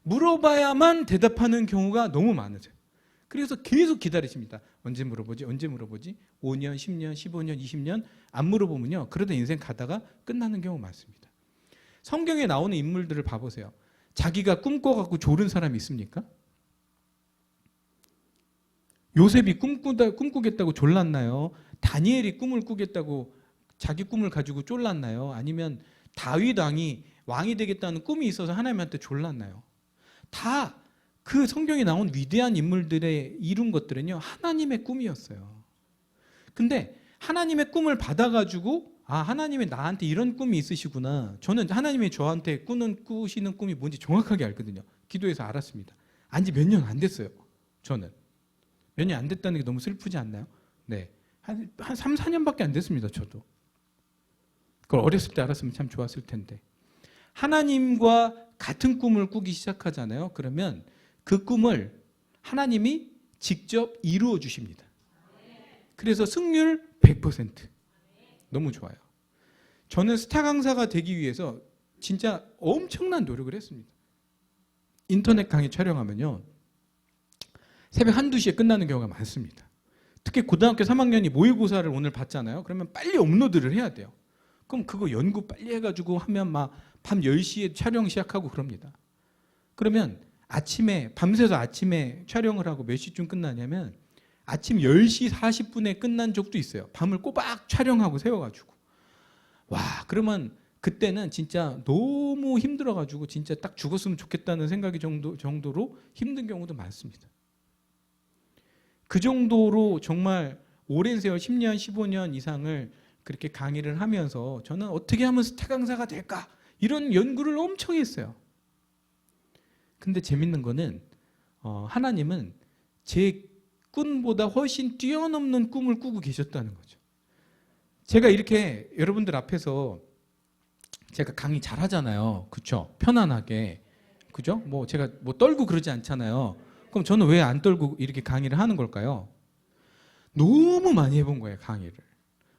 물어봐야만 대답하는 경우가 너무 많으세요. 그래서 계속 기다리십니다. 언제 물어보지? 언제 물어보지? 5년, 10년, 15년, 20년 안 물어보면요, 그러다 인생 가다가 끝나는 경우 많습니다. 성경에 나오는 인물들을 봐보세요. 자기가 꿈꿔갖고 졸은 사람이 있습니까? 요셉이 꿈꾸겠다고 졸랐나요? 다니엘이 꿈을 꾸겠다고 자기 꿈을 가지고 쫄랐나요? 아니면 다윗 왕이 되겠다는 꿈이 있어서 하나님한테 졸랐나요? 다 그 성경에 나온 위대한 인물들의 이룬 것들은요, 하나님의 꿈이었어요. 근데 하나님의 꿈을 받아가지고, 아, 하나님이 나한테 이런 꿈이 있으시구나. 저는 하나님이 저한테 꾸시는 꿈이 뭔지 정확하게 알거든요. 기도해서 알았습니다. 안지 몇 년 안 됐어요. 저는. 몇 년 안 됐다는 게 너무 슬프지 않나요? 네. 한 3, 4년밖에 안 됐습니다, 저도. 그걸 어렸을 때 알았으면 참 좋았을 텐데. 하나님과 같은 꿈을 꾸기 시작하잖아요. 그러면 그 꿈을 하나님이 직접 이루어 주십니다. 그래서 승률 100%. 너무 좋아요. 저는 스타 강사가 되기 위해서 진짜 엄청난 노력을 했습니다. 인터넷 강의 촬영하면요, 새벽 1, 2시에 끝나는 경우가 많습니다. 특히 고등학교 3학년이 모의고사를 오늘 받잖아요. 그러면 빨리 업로드를 해야 돼요. 그럼 그거 연구 빨리 해가지고 하면 막 밤 10시에 촬영 시작하고 그럽니다. 그러면 밤새서 아침에 촬영을 하고 몇 시쯤 끝나냐면 아침 10시 40분에 끝난 적도 있어요. 밤을 꼬박 촬영하고 세워가지고. 와, 그러면 그때는 진짜 너무 힘들어가지고 진짜 딱 죽었으면 좋겠다는 생각이 정도로 힘든 경우도 많습니다. 그 정도로 정말 오랜 세월 10년, 15년 이상을 그렇게 강의를 하면서 저는 어떻게 하면 스타 강사가 될까? 이런 연구를 엄청 했어요. 근데 재밌는 거는 하나님은 제 꿈보다 훨씬 뛰어넘는 꿈을 꾸고 계셨다는 거죠. 제가 이렇게 여러분들 앞에서 제가 강의 잘 하잖아요. 그렇죠? 편안하게. 그죠? 뭐 제가 뭐 떨고 그러지 않잖아요. 그럼 저는 왜 안 떨고 이렇게 강의를 하는 걸까요? 너무 많이 해본 거예요, 강의를.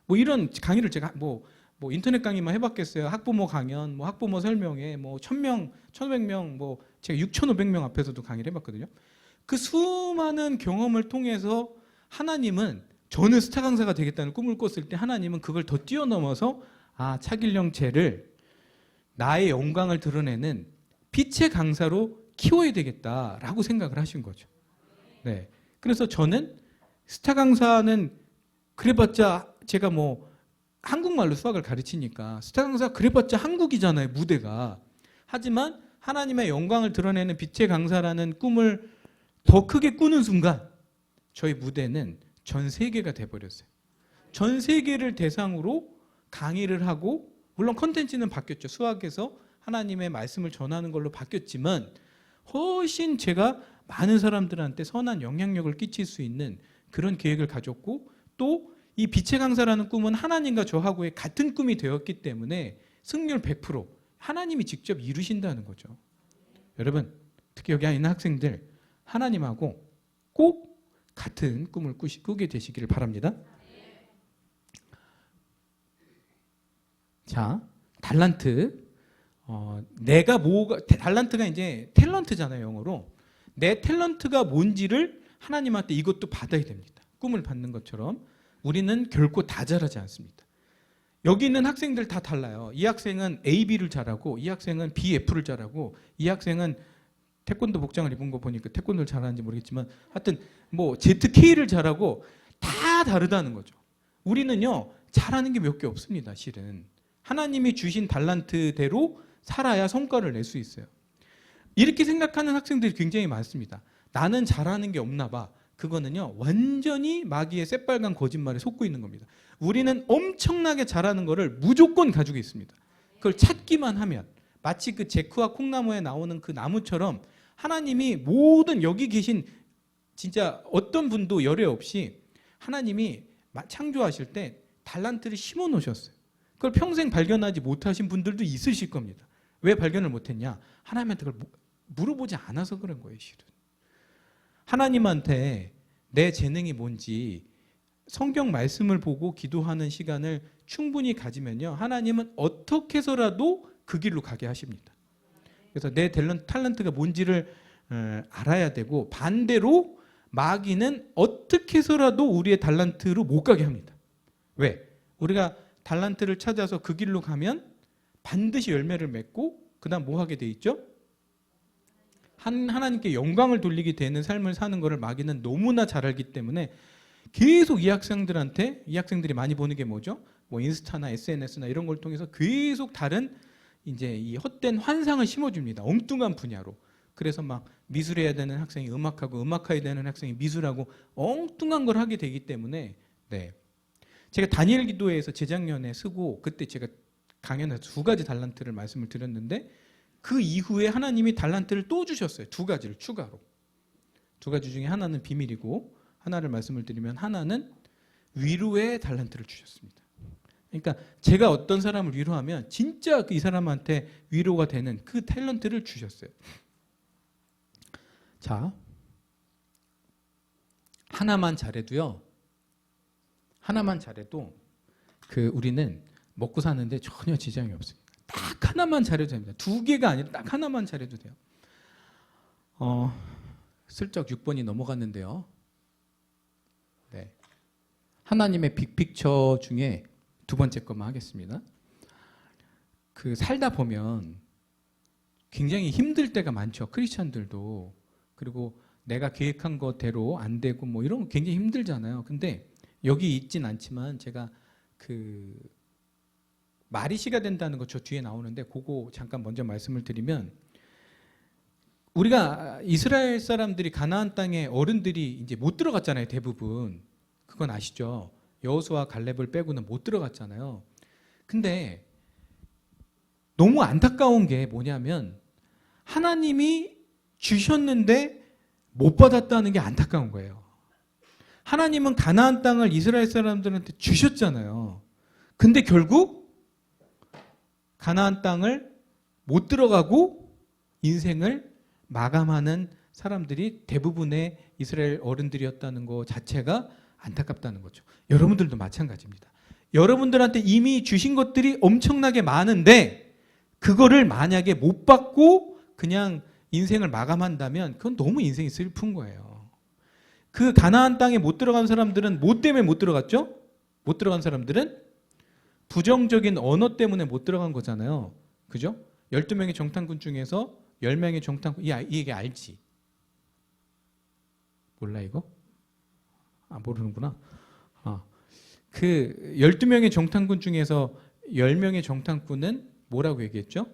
뭐 이런 강의를 제가 뭐 인터넷 강의만 해봤겠어요. 학부모 강연, 뭐 학부모 설명회, 뭐 1000명, 1500명, 뭐 제가 6500명 앞에서도 강의를 해봤거든요. 그 수많은 경험을 통해서 하나님은, 저는 스타 강사가 되겠다는 꿈을 꿨을 때 하나님은 그걸 더 뛰어넘어서, 아, 차길령체를 나의 영광을 드러내는 빛의 강사로 키워야 되겠다라고 생각을 하신 거죠. 네. 그래서 저는 스타 강사는 그래봤자 제가 뭐 한국말로 수학을 가르치니까 스타 강사 그래봤자 한국이잖아요, 무대가. 하지만 하나님의 영광을 드러내는 빛의 강사라는 꿈을 더 크게 꾸는 순간 저희 무대는 전 세계가 돼버렸어요. 전 세계를 대상으로 강의를 하고, 물론 컨텐츠는 바뀌었죠. 수학에서 하나님의 말씀을 전하는 걸로 바뀌었지만 훨씬 제가 많은 사람들한테 선한 영향력을 끼칠 수 있는 그런 계획을 가졌고, 또 이 빛의 강사라는 꿈은 하나님과 저하고의 같은 꿈이 되었기 때문에 승률 100% 하나님이 직접 이루신다는 거죠. 여러분, 특히 여기 있는 학생들, 하나님하고 꼭 같은 꿈을 꾸게 되시기를 바랍니다. 자, 달란트. 달란트가 이제 탤런트잖아요, 영어로. 내 탤런트가 뭔지를 하나님한테 이것도 받아야 됩니다. 꿈을 받는 것처럼 우리는 결코 다 잘하지 않습니다. 여기 있는 학생들 다 달라요. 이 학생은 A, B를 잘하고 이 학생은 B, F를 잘하고 이 학생은 태권도 복장을 입은 거 보니까 태권도를 잘하는지 모르겠지만 하여튼 뭐 ZK를 잘하고 다 다르다는 거죠. 우리는요 잘하는 게 몇 개 없습니다. 실은 하나님이 주신 달란트대로 살아야 성과를 낼 수 있어요. 이렇게 생각하는 학생들이 굉장히 많습니다. 나는 잘하는 게 없나 봐. 그거는요 완전히 마귀의 새빨간 거짓말에 속고 있는 겁니다. 우리는 엄청나게 잘하는 거를 무조건 가지고 있습니다. 그걸 찾기만 하면 마치 그 제크와 콩나무에 나오는 그 나무처럼 하나님이 모든 여기 계신 진짜 어떤 분도 열애 없이 하나님이 창조하실 때 달란트를 심어 놓으셨어요. 그걸 평생 발견하지 못하신 분들도 있으실 겁니다. 왜 발견을 못했냐? 하나님한테 그걸 물어보지 않아서 그런 거예요. 실은 하나님한테 내 재능이 뭔지 성경 말씀을 보고 기도하는 시간을 충분히 가지면요 하나님은 어떻게 해서라도 그 길로 가게 하십니다. 그래서 내 탤런트가 뭔지를 알아야 되고 반대로 마귀는 어떻게 해서라도 우리의 달란트로 못 가게 합니다. 왜? 우리가 달란트를 찾아서 그 길로 가면 반드시 열매를 맺고 그 다음 뭐 하게 돼 있죠? 하나님께 영광을 돌리게 되는 삶을 사는 것을 마귀는 너무나 잘 알기 때문에 계속 이 학생들이 많이 보는 게 뭐죠? 뭐 인스타나 SNS나 이런 걸 통해서 계속 다른 이제 이 헛된 환상을 심어줍니다. 엉뚱한 분야로. 그래서 막 미술해야 되는 학생이 음악하고 음악해야 되는 학생이 미술하고 엉뚱한 걸 하게 되기 때문에 네. 제가 다니엘 기도회에서 재작년에 쓰고 그때 제가 강연에서 2가지 달란트를 말씀을 드렸는데 그 이후에 하나님이 달란트를 또 주셨어요. 2가지를 추가로. 2가지 중에 하나는 비밀이고 하나를 말씀을 드리면 하나는 위로의 달란트를 주셨습니다. 그러니까 제가 어떤 사람을 위로하면 진짜 이 사람한테 위로가 되는 그 탤런트를 주셨어요. 자, 하나만 잘해도 우리는 먹고 사는데 전혀 지장이 없습니다. 딱 하나만 잘해도 됩니다. 2개가 아니라 딱 하나만 잘해도 돼요. 슬쩍 6번이 넘어갔는데요. 네. 하나님의 빅픽처 중에 2번째 것만 하겠습니다. 그 살다 보면 굉장히 힘들 때가 많죠. 크리스찬들도. 그리고 내가 계획한 것대로 안 되고 뭐 이런 거 굉장히 힘들잖아요. 근데 여기 있진 않지만 제가 그 마리시가 된다는 거 저 뒤에 나오는데 그거 잠깐 먼저 말씀을 드리면 우리가 이스라엘 사람들이 가나안 땅에 어른들이 이제 못 들어갔잖아요. 대부분. 그건 아시죠? 여호수아 갈렙을 빼고는 못 들어갔잖아요. 근데 너무 안타까운 게 뭐냐면 하나님이 주셨는데 못 받았다는 게 안타까운 거예요. 하나님은 가나안 땅을 이스라엘 사람들한테 주셨잖아요. 근데 결국 가나안 땅을 못 들어가고 인생을 마감하는 사람들이 대부분의 이스라엘 어른들이었다는 것 자체가 안타깝다는 거죠. 여러분들도 마찬가지입니다. 여러분들한테 이미 주신 것들이 엄청나게 많은데 그거를 만약에 못 받고 그냥 인생을 마감한다면 그건 너무 인생이 슬픈 거예요. 그 가나안 땅에 못 들어간 사람들은 뭐 때문에 못 들어갔죠? 못 들어간 사람들은 부정적인 언어 때문에 못 들어간 거잖아요. 그죠? 12명의 정탐꾼 중에서 10명의 정탐꾼, 이 얘기 알지? 몰라 이거? 모르는구나. 그 12명의 정탐꾼 중에서 10명의 정탐꾼은 뭐라고 얘기했죠?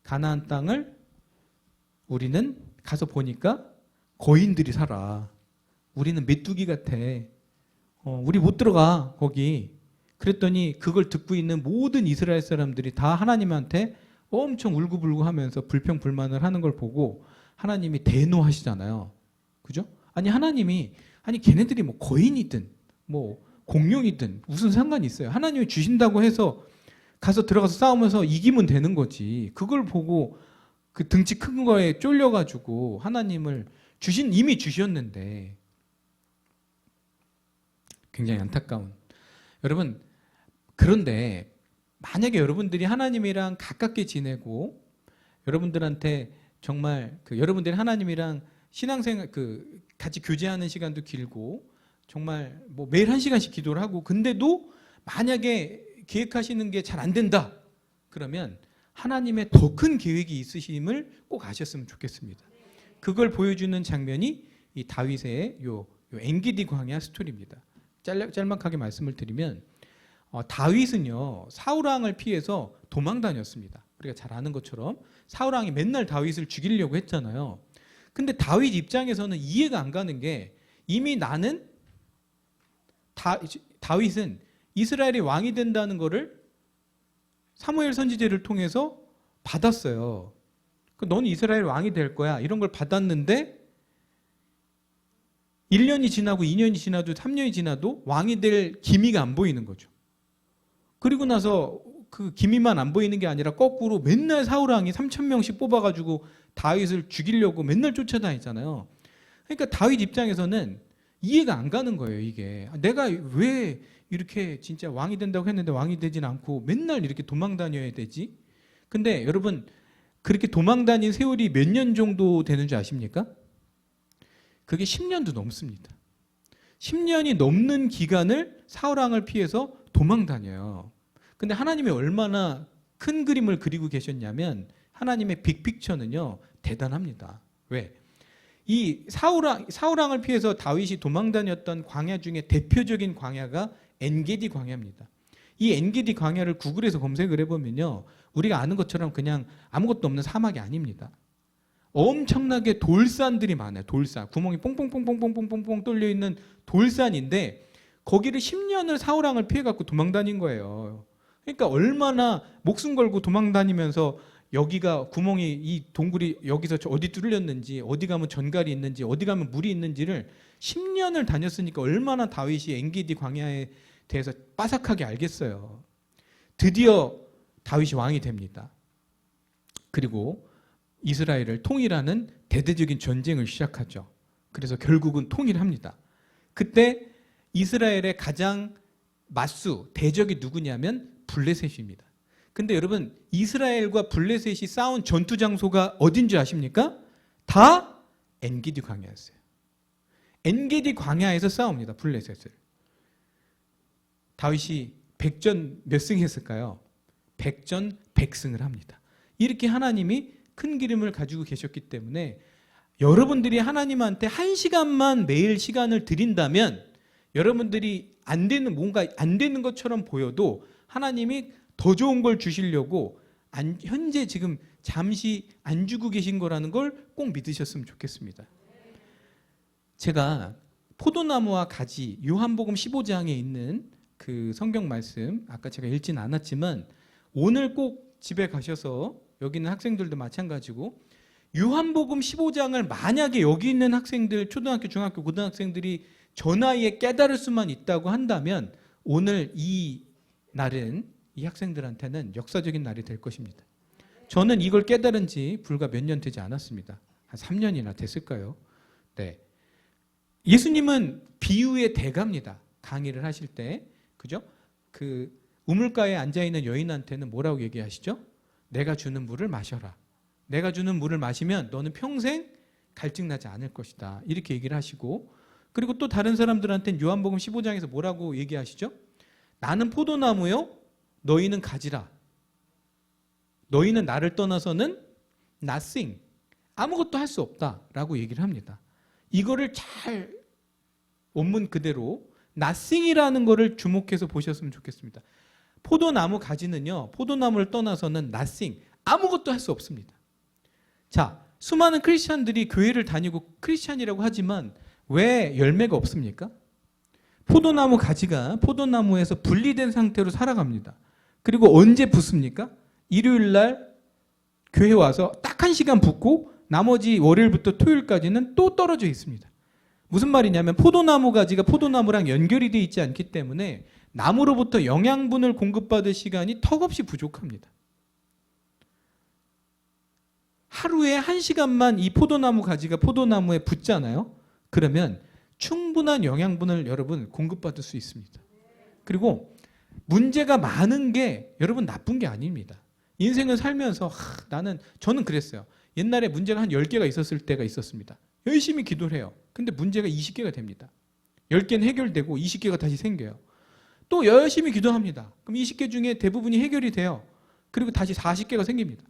가나안 땅을 우리는 가서 보니까 거인들이 살아. 우리는 메뚜기 같아. 우리 못 들어가 거기. 그랬더니 그걸 듣고 있는 모든 이스라엘 사람들이 다 하나님한테 엄청 울고불고 하면서 불평불만을 하는 걸 보고 하나님이 대노하시잖아요. 그죠? 하나님이 걔네들이 뭐 거인이든 뭐 공룡이든 무슨 상관이 있어요. 하나님이 주신다고 해서 가서 들어가서 싸우면서 이기면 되는 거지. 그걸 보고 그 등치 큰 거에 쫄려가지고 하나님을 이미 주셨는데 굉장히 안타까운. 여러분, 그런데 만약에 여러분들이 하나님이랑 가깝게 지내고 여러분들한테 정말 여러분들이 하나님이랑 신앙생활 같이 교제하는 시간도 길고 정말 뭐 매일 1시간씩 기도를 하고 근데도 만약에 계획하시는 게 잘 안 된다. 그러면 하나님의 더 큰 계획이 있으심을 꼭 아셨으면 좋겠습니다. 그걸 보여주는 장면이 이 다윗의 요 엔게디 광야 스토리입니다. 짤막하게 말씀을 드리면 다윗은요 사울 왕을 피해서 도망 다녔습니다. 우리가 잘 아는 것처럼 사울 왕이 맨날 다윗을 죽이려고 했잖아요. 근데 다윗 입장에서는 이해가 안 가는 게 이미 나는 다윗은 이스라엘의 왕이 된다는 것을 사무엘 선지자를 통해서 받았어요. 너는 이스라엘 왕이 될 거야. 이런 걸 받았는데 1년이 지나고 2년이 지나도 3년이 지나도 왕이 될 기미가 안 보이는 거죠. 그리고 나서 그 기미만 안 보이는 게 아니라 거꾸로 맨날 사울 왕이 3,000명씩 뽑아가지고 다윗을 죽이려고 맨날 쫓아다니잖아요. 그러니까 다윗 입장에서는 이해가 안 가는 거예요. 이게 내가 왜 이렇게 진짜 왕이 된다고 했는데 왕이 되진 않고 맨날 이렇게 도망 다녀야 되지? 근데 여러분 그렇게 도망 다닌 세월이 몇 년 정도 되는 줄 아십니까? 그게 10년도 넘습니다. 10년이 넘는 기간을 사울 왕을 피해서 도망 다녀요. 근데 하나님이 얼마나 큰 그림을 그리고 계셨냐면 하나님의 빅픽처는요 대단합니다. 왜? 이 사울 왕을 피해서 다윗이 도망 다녔던 광야 중에 대표적인 광야가 엔게디 광야입니다. 이 엔게디 광야를 구글에서 검색을 해보면요 우리가 아는 것처럼 그냥 아무것도 없는 사막이 아닙니다. 엄청나게 돌산들이 많아요. 돌산. 구멍이 뽕뽕뽕뽕뽕뽕뽕 뚫려 있는 돌산인데 거기를 10년을 사울 왕을 피해 갖고 도망 다닌 거예요. 그러니까 얼마나 목숨 걸고 도망 다니면서 여기가 구멍이 이 동굴이 여기서 어디 뚫렸는지 어디 가면 전갈이 있는지 어디 가면 물이 있는지를 10년을 다녔으니까 얼마나 다윗이 엔게디 광야에 대해서 빠삭하게 알겠어요. 드디어 다윗이 왕이 됩니다. 그리고 이스라엘을 통일하는 대대적인 전쟁을 시작하죠. 그래서 결국은 통일합니다. 그때 이스라엘의 가장 맞수 대적이 누구냐면 블레셋입니다. 근데 여러분 이스라엘과 블레셋이 싸운 전투 장소가 어딘지 아십니까? 다 엔게디 광야였어요. 엔게디 광야에서 싸웁니다. 블레셋을. 다윗이 100전 몇 승 했을까요? 100전 100승을 합니다. 이렇게 하나님이 큰 기름을 가지고 계셨기 때문에 여러분들이 하나님한테 1시간만 매일 시간을 드린다면 여러분들이 뭔가 안 되는 것처럼 보여도 하나님이 더 좋은 걸 주시려고 현재 지금 잠시 안 주고 계신 거라는 걸 꼭 믿으셨으면 좋겠습니다. 제가 포도나무와 가지 요한복음 15장에 있는 그 성경 말씀 아까 제가 읽진 않았지만 오늘 꼭 집에 가셔서 여기 있는 학생들도 마찬가지고 요한복음 15장을 만약에 여기 있는 학생들 초등학교, 중학교, 고등학생들이 저 나이에 깨달을 수만 있다고 한다면 오늘 이 날은 이 학생들한테는 역사적인 날이 될 것입니다. 저는 이걸 깨달은 지 불과 몇 년 되지 않았습니다. 한 3년이나 됐을까요? 네. 예수님은 비유의 대가입니다. 강의를 하실 때. 그죠? 그 우물가에 앉아있는 여인한테는 뭐라고 얘기하시죠? 내가 주는 물을 마셔라. 내가 주는 물을 마시면 너는 평생 갈증 나지 않을 것이다. 이렇게 얘기를 하시고 그리고 또 다른 사람들한테는 요한복음 15장에서 뭐라고 얘기하시죠? 나는 포도나무요. 너희는 가지라. 너희는 나를 떠나서는 nothing. 아무것도 할 수 없다라고 얘기를 합니다. 이거를 잘 원문 그대로 nothing이라는 거를 주목해서 보셨으면 좋겠습니다. 포도나무 가지는요. 포도나무를 떠나서는 nothing. 아무것도 할 수 없습니다. 자, 수많은 크리스찬들이 교회를 다니고 크리스찬이라고 하지만 왜 열매가 없습니까? 포도나무 가지가 포도나무에서 분리된 상태로 살아갑니다. 그리고 언제 붙습니까? 일요일 날 교회 와서 딱 1시간 붙고 나머지 월요일부터 토요일까지는 또 떨어져 있습니다. 무슨 말이냐면 포도나무 가지가 포도나무랑 연결이 되어 있지 않기 때문에 나무로부터 영양분을 공급받을 시간이 턱없이 부족합니다. 하루에 1시간만 이 포도나무 가지가 포도나무에 붙잖아요. 그러면 충분한 영양분을 여러분 공급받을 수 있습니다. 그리고 문제가 많은 게 여러분 나쁜 게 아닙니다. 인생을 살면서 저는 그랬어요. 옛날에 문제가 한 10개가 있었을 때가 있었습니다. 열심히 기도를 해요. 근데 문제가 20개가 됩니다. 10개는 해결되고 20개가 다시 생겨요. 또 열심히 기도합니다. 그럼 20개 중에 대부분이 해결이 돼요. 그리고 다시 40개가 생깁니다.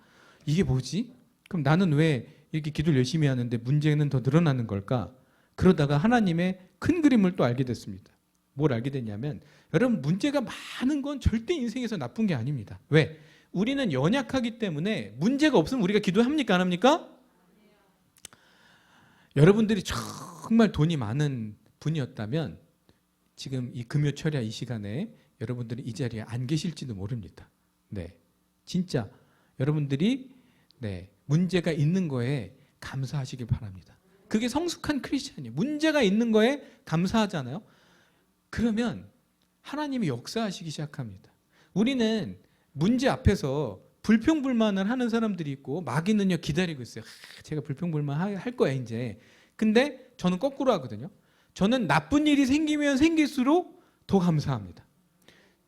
이게 뭐지? 그럼 나는 왜 이렇게 기도를 열심히 하는데 문제는 더 늘어나는 걸까? 그러다가 하나님의 큰 그림을 또 알게 됐습니다. 뭘 알게 됐냐면, 여러분, 문제가 많은 건 절대 인생에서 나쁜 게 아닙니다. 왜? 우리는 연약하기 때문에 문제가 없으면 우리가 기도합니까? 안 합니까? 여러분들이 정말 돈이 많은 분이었다면 지금 이 금요철야 이 시간에 여러분들이 이 자리에 안 계실지도 모릅니다. 네, 진짜 여러분들이 문제가 있는 거에 감사하시길 바랍니다. 그게 성숙한 크리스찬이에요. 문제가 있는 거에 감사하잖아요. 그러면 하나님이 역사하시기 시작합니다. 우리는 문제 앞에서 불평불만을 하는 사람들이 있고 마귀는요 기다리고 있어요. 제가 불평불만 할 거야 이제. 근데 저는 거꾸로 하거든요. 저는 나쁜 일이 생기면 생길수록 더 감사합니다.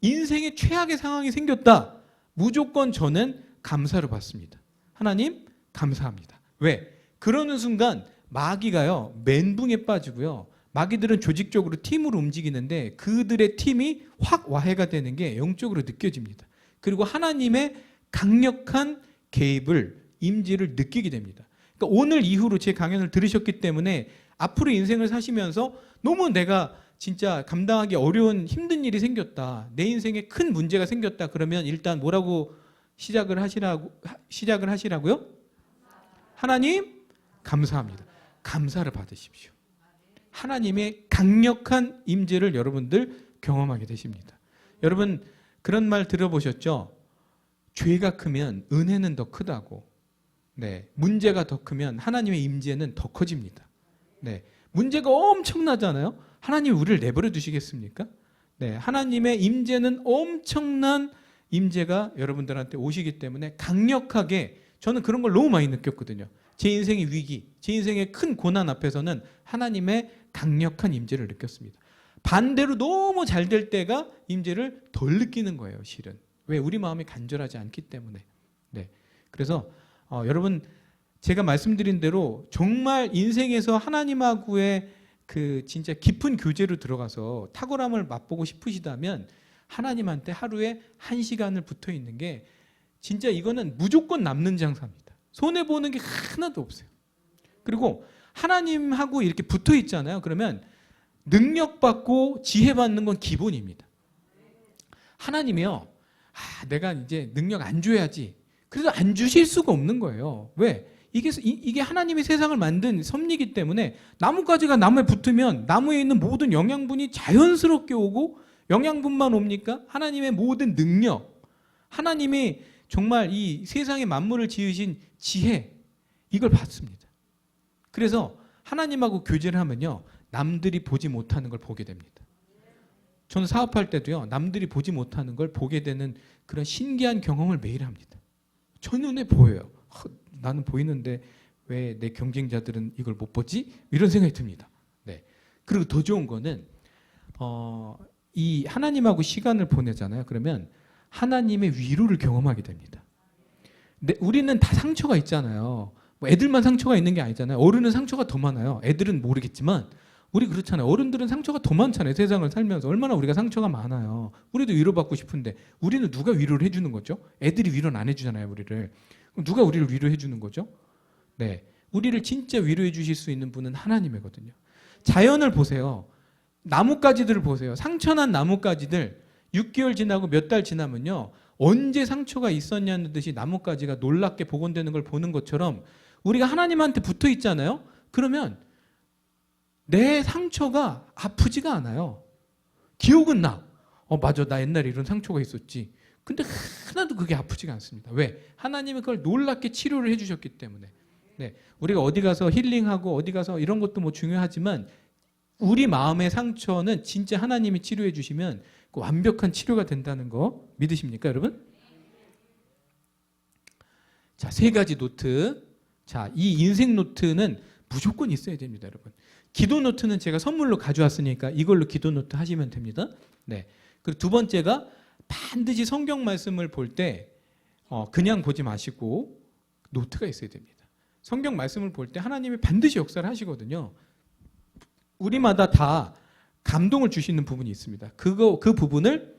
인생에 최악의 상황이 생겼다. 무조건 저는 감사를 받습니다. 하나님 감사합니다. 왜? 그러는 순간 마귀가요 멘붕에 빠지고요. 마귀들은 조직적으로 팀으로 움직이는데 그들의 팀이 확 와해가 되는 게 영적으로 느껴집니다. 그리고 하나님의 강력한 개입을, 임재를 느끼게 됩니다. 그러니까 오늘 이후로 제 강연을 들으셨기 때문에 앞으로 인생을 사시면서 너무 내가 진짜 감당하기 어려운 힘든 일이 생겼다, 내 인생에 큰 문제가 생겼다, 그러면 일단 뭐라고 시작을 하시라고요? 하나님 감사합니다. 감사를 받으십시오. 하나님의 강력한 임재를 여러분들 경험하게 되십니다. 여러분 그런 말 들어보셨죠? 죄가 크면 은혜는 더 크다고. 네, 문제가 더 크면 하나님의 임재는 더 커집니다. 네, 문제가 엄청나잖아요. 하나님이 우리를 내버려 두시겠습니까? 네, 하나님의 임재는 엄청난 임재가 여러분들한테 오시기 때문에 강력하게, 저는 그런 걸 너무 많이 느꼈거든요. 제 인생의 위기, 제 인생의 큰 고난 앞에서는 하나님의 강력한 임재를 느꼈습니다. 반대로 너무 잘 될 때가 임재를 덜 느끼는 거예요, 실은. 왜? 우리 마음이 간절하지 않기 때문에. 네. 그래서 여러분 제가 말씀드린 대로 정말 인생에서 하나님하고의 그 진짜 깊은 교제로 들어가서 탁월함을 맛보고 싶으시다면 하나님한테 하루에 1시간을 붙어 있는 게 진짜 이거는 무조건 남는 장사입니다. 손해 보는 게 하나도 없어요. 그리고 하나님하고 이렇게 붙어 있잖아요. 그러면 능력 받고 지혜 받는 건 기본입니다. 하나님이요, 내가 이제 능력 안 줘야지. 그래서 안 주실 수가 없는 거예요. 왜? 이게 하나님이 세상을 만든 섭리이기 때문에 나뭇가지가 나무에 붙으면 나무에 있는 모든 영양분이 자연스럽게 오고, 영양분만 옵니까? 하나님의 모든 능력, 하나님이 정말 이 세상의 만물을 지으신 지혜, 이걸 받습니다. 그래서 하나님하고 교제를 하면요, 남들이 보지 못하는 걸 보게 됩니다. 저는 사업할 때도요, 남들이 보지 못하는 걸 보게 되는 그런 신기한 경험을 매일 합니다. 저 눈에 보여요. 나는 보이는데 왜 내 경쟁자들은 이걸 못 보지? 이런 생각이 듭니다. 네. 그리고 더 좋은 거는 이 하나님하고 시간을 보내잖아요. 그러면 하나님의 위로를 경험하게 됩니다. 근데 우리는 다 상처가 있잖아요. 뭐 애들만 상처가 있는 게 아니잖아요. 어른은 상처가 더 많아요. 애들은 모르겠지만 우리 그렇잖아요. 어른들은 상처가 더 많잖아요. 세상을 살면서 얼마나 우리가 상처가 많아요. 우리도 위로받고 싶은데 우리는 누가 위로를 해주는 거죠? 애들이 위로는 안 해주잖아요, 우리를. 그럼 누가 우리를 위로해 주는 거죠? 네, 우리를 진짜 위로해 주실 수 있는 분은 하나님이거든요. 자연을 보세요. 나뭇가지들을 보세요. 상처난 나뭇가지들 6개월 지나고 몇 달 지나면요, 언제 상처가 있었냐는 듯이 나뭇가지가 놀랍게 복원되는 걸 보는 것처럼 우리가 하나님한테 붙어 있잖아요. 그러면 내 상처가 아프지가 않아요. 기억은 나. 맞아, 나 옛날에 이런 상처가 있었지. 근데 하나도 그게 아프지가 않습니다. 왜? 하나님은 그걸 놀랍게 치료를 해주셨기 때문에. 네, 우리가 어디 가서 힐링하고 어디 가서 이런 것도 뭐 중요하지만 우리 마음의 상처는 진짜 하나님이 치료해 주시면 그 완벽한 치료가 된다는 거 믿으십니까, 여러분? 자, 3가지 노트. 자, 이 인생 노트는 무조건 있어야 됩니다, 여러분. 기도 노트는 제가 선물로 가져왔으니까 이걸로 기도 노트 하시면 됩니다. 네. 그리고 2번째가 반드시 성경 말씀을 볼 때 그냥 보지 마시고 노트가 있어야 됩니다. 성경 말씀을 볼 때 하나님이 반드시 역사를 하시거든요. 우리마다 다 감동을 주시는 부분이 있습니다. 그 부분을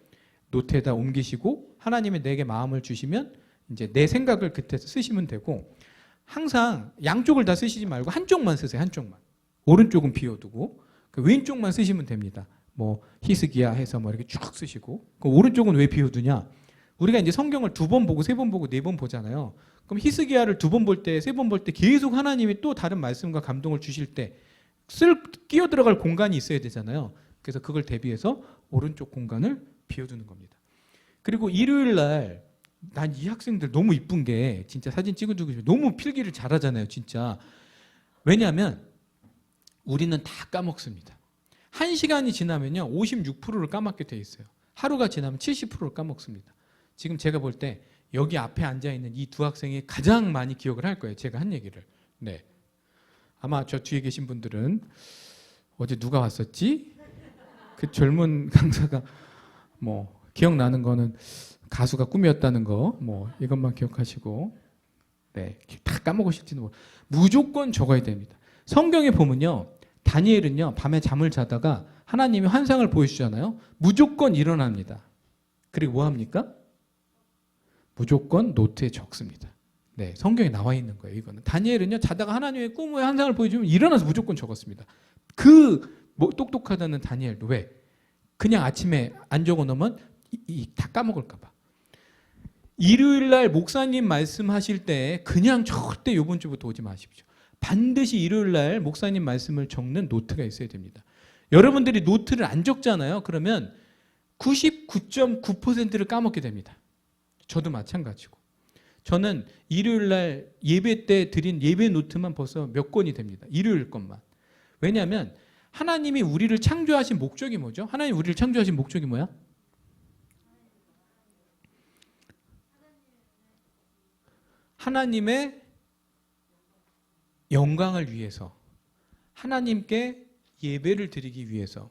노트에다 옮기시고 하나님이 내게 마음을 주시면 이제 내 생각을 그때 쓰시면 되고, 항상 양쪽을 다 쓰시지 말고 한쪽만 쓰세요. 한쪽만. 오른쪽은 비워두고 그 왼쪽만 쓰시면 됩니다. 뭐 히스기야 해서 뭐 이렇게 쭉 쓰시고. 그 오른쪽은 왜 비워두냐? 우리가 이제 성경을 2번 보고 3번 보고 4번 보잖아요. 그럼 히스기야를 2번 볼 때, 3번 볼 때 계속 하나님이 또 다른 말씀과 감동을 주실 때 끼어 들어갈 공간이 있어야 되잖아요. 그래서 그걸 대비해서 오른쪽 공간을 비워두는 겁니다. 그리고 일요일 날 난 이 학생들 너무 이쁜 게 진짜 사진 찍어주고 싶어요. 너무 필기를 잘하잖아요, 진짜. 왜냐하면 우리는 다 까먹습니다. 1시간이 지나면요 56%를 까먹게 돼 있어요. 하루가 지나면 70%를 까먹습니다. 지금 제가 볼 때 여기 앞에 앉아 있는 이 두 학생이 가장 많이 기억을 할 거예요. 제가 한 얘기를. 네. 아마 저 뒤에 계신 분들은 어제 누가 왔었지? 그 젊은 강사가 뭐 기억나는 거는 가수가 꿈이었다는 거, 뭐 이것만 기억하시고, 네, 다 까먹으실지는 모르. 무조건 적어야 됩니다. 성경에 보면요, 다니엘은요 밤에 잠을 자다가 하나님이 환상을 보여주잖아요. 무조건 일어납니다. 그리고 뭐 합니까? 무조건 노트에 적습니다. 네, 성경에 나와 있는 거예요. 이거는 다니엘은요 자다가 하나님의 꿈의 환상을 보여주면 일어나서 무조건 적었습니다. 뭐 똑똑하다는 다니엘도 왜? 그냥 아침에 안 적어놓으면 다 까먹을까봐. 일요일날 목사님 말씀하실 때 그냥 절대 이번 주부터 오지 마십시오. 반드시 일요일날 목사님 말씀을 적는 노트가 있어야 됩니다. 여러분들이 노트를 안 적잖아요. 그러면 99.9%를 까먹게 됩니다. 저도 마찬가지고. 저는 일요일날 예배 때 드린 예배 노트만 벌써 몇 권이 됩니다. 일요일 것만. 왜냐하면 하나님이 우리를 창조하신 목적이 뭐죠? 하나님 우리를 창조하신 목적이 뭐야? 하나님의 영광을 위해서, 하나님께 예배를 드리기 위해서,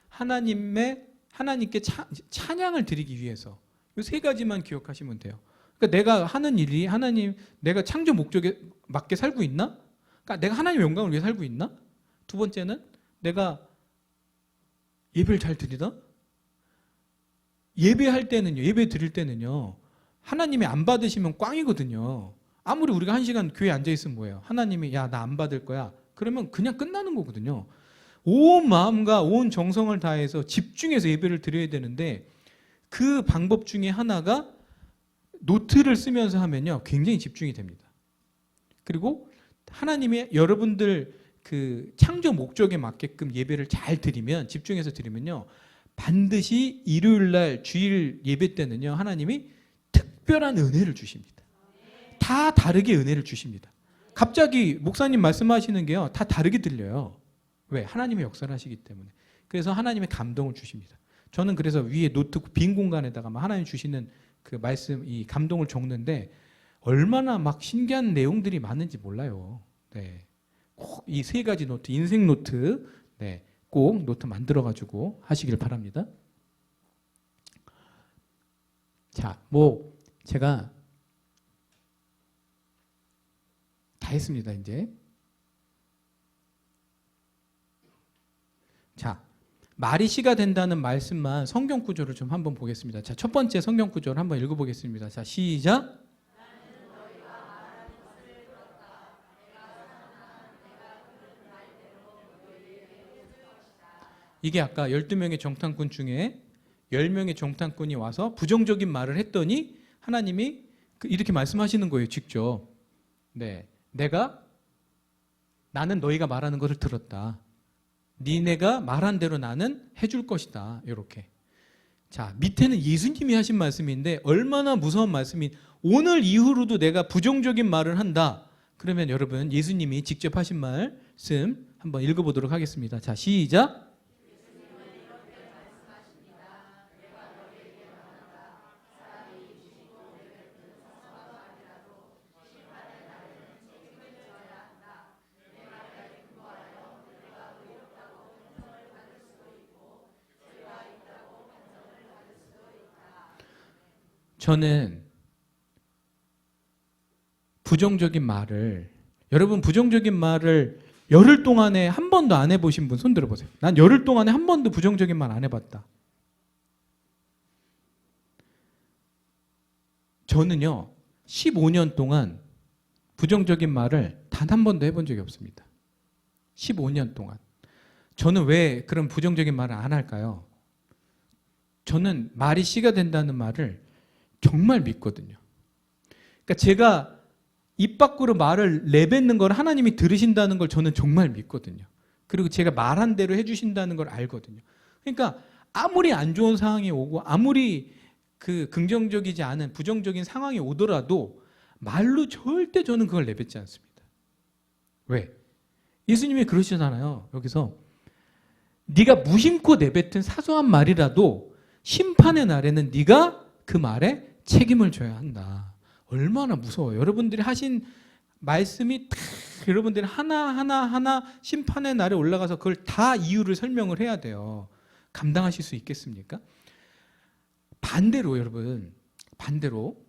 하나님께 찬양을 드리기 위해서, 이 3가지만 기억하시면 돼요. 그러니까 내가 하는 일이 내가 창조 목적에 맞게 살고 있나? 그러니까 내가 하나님의 영광을 위해 살고 있나? 2번째는 내가 예배를 잘 드리나? 예배할 때는요, 예배 드릴 때는요, 하나님이 안 받으시면 꽝이거든요. 아무리 우리가 1시간 교회에 앉아있으면 뭐예요? 하나님이 야, 나 안 받을 거야. 그러면 그냥 끝나는 거거든요. 온 마음과 온 정성을 다해서 집중해서 예배를 드려야 되는데, 그 방법 중에 하나가 노트를 쓰면서 하면요 굉장히 집중이 됩니다. 그리고 하나님의 여러분들 그 창조 목적에 맞게끔 예배를 잘 드리면, 집중해서 드리면요 반드시 일요일날 주일 예배 때는요 하나님이 특별한 은혜를 주십니다. 다 다르게 은혜를 주십니다. 갑자기 목사님 말씀하시는 게요 다 다르게 들려요. 왜? 하나님의 역사를 하시기 때문에. 그래서 하나님의 감동을 주십니다. 저는 그래서 위에 노트 빈 공간에다가 하나님 주시는 그 말씀, 이 감동을 적는데 얼마나 막 신기한 내용들이 많은지 몰라요. 네. 꼭 이 3가지 노트, 인생 노트, 네, 꼭 노트 만들어가지고 하시길 바랍니다. 자, 뭐 제가 다 했습니다, 이제. 자, 말이 시가 된다는 말씀만 성경 구조를 좀 한번 보겠습니다. 자, 첫 번째 성경 구조를 한번 읽어보겠습니다. 자, 시작. 이게 아까 12명의 정탐꾼 중에 10명의 정탐꾼이 와서 부정적인 말을 했더니 하나님이 이렇게 말씀하시는 거예요, 직접. 네, 나는 너희가 말하는 것을 들었다. 니네가 말한 대로 나는 해줄 것이다. 이렇게. 자, 밑에는 예수님이 하신 말씀인데 얼마나 무서운 말씀이. 오늘 이후로도 내가 부정적인 말을 한다. 그러면 여러분 예수님이 직접 하신 말씀 한번 읽어보도록 하겠습니다. 자, 시작. 저는 부정적인 말을 여러분 부정적인 말을 열흘 동안에 한 번도 안 해보신 분 손 들어보세요. 난 열흘 동안에 한 번도 부정적인 말 안 해봤다. 저는요 15년 동안 부정적인 말을 단 한 번도 해본 적이 없습니다. 15년 동안. 저는 왜 그런 부정적인 말을 안 할까요? 저는 말이 씨가 된다는 말을 정말 믿거든요. 그러니까 제가 입 밖으로 말을 내뱉는 걸 하나님이 들으신다는 걸 저는 정말 믿거든요. 그리고 제가 말한 대로 해주신다는 걸 알거든요. 그러니까 아무리 안 좋은 상황이 오고 아무리 그 긍정적이지 않은 부정적인 상황이 오더라도 말로 절대 저는 그걸 내뱉지 않습니다. 왜? 예수님이 그러시잖아요. 여기서 네가 무심코 내뱉은 사소한 말이라도 심판의 날에는 네가 그 말에 책임을 져야 한다. 얼마나 무서워요. 여러분들이 하신 말씀이 다 여러분들이 하나 심판의 날에 올라가서 그걸 다 이유를 설명을 해야 돼요. 감당하실 수 있겠습니까? 반대로 여러분, 반대로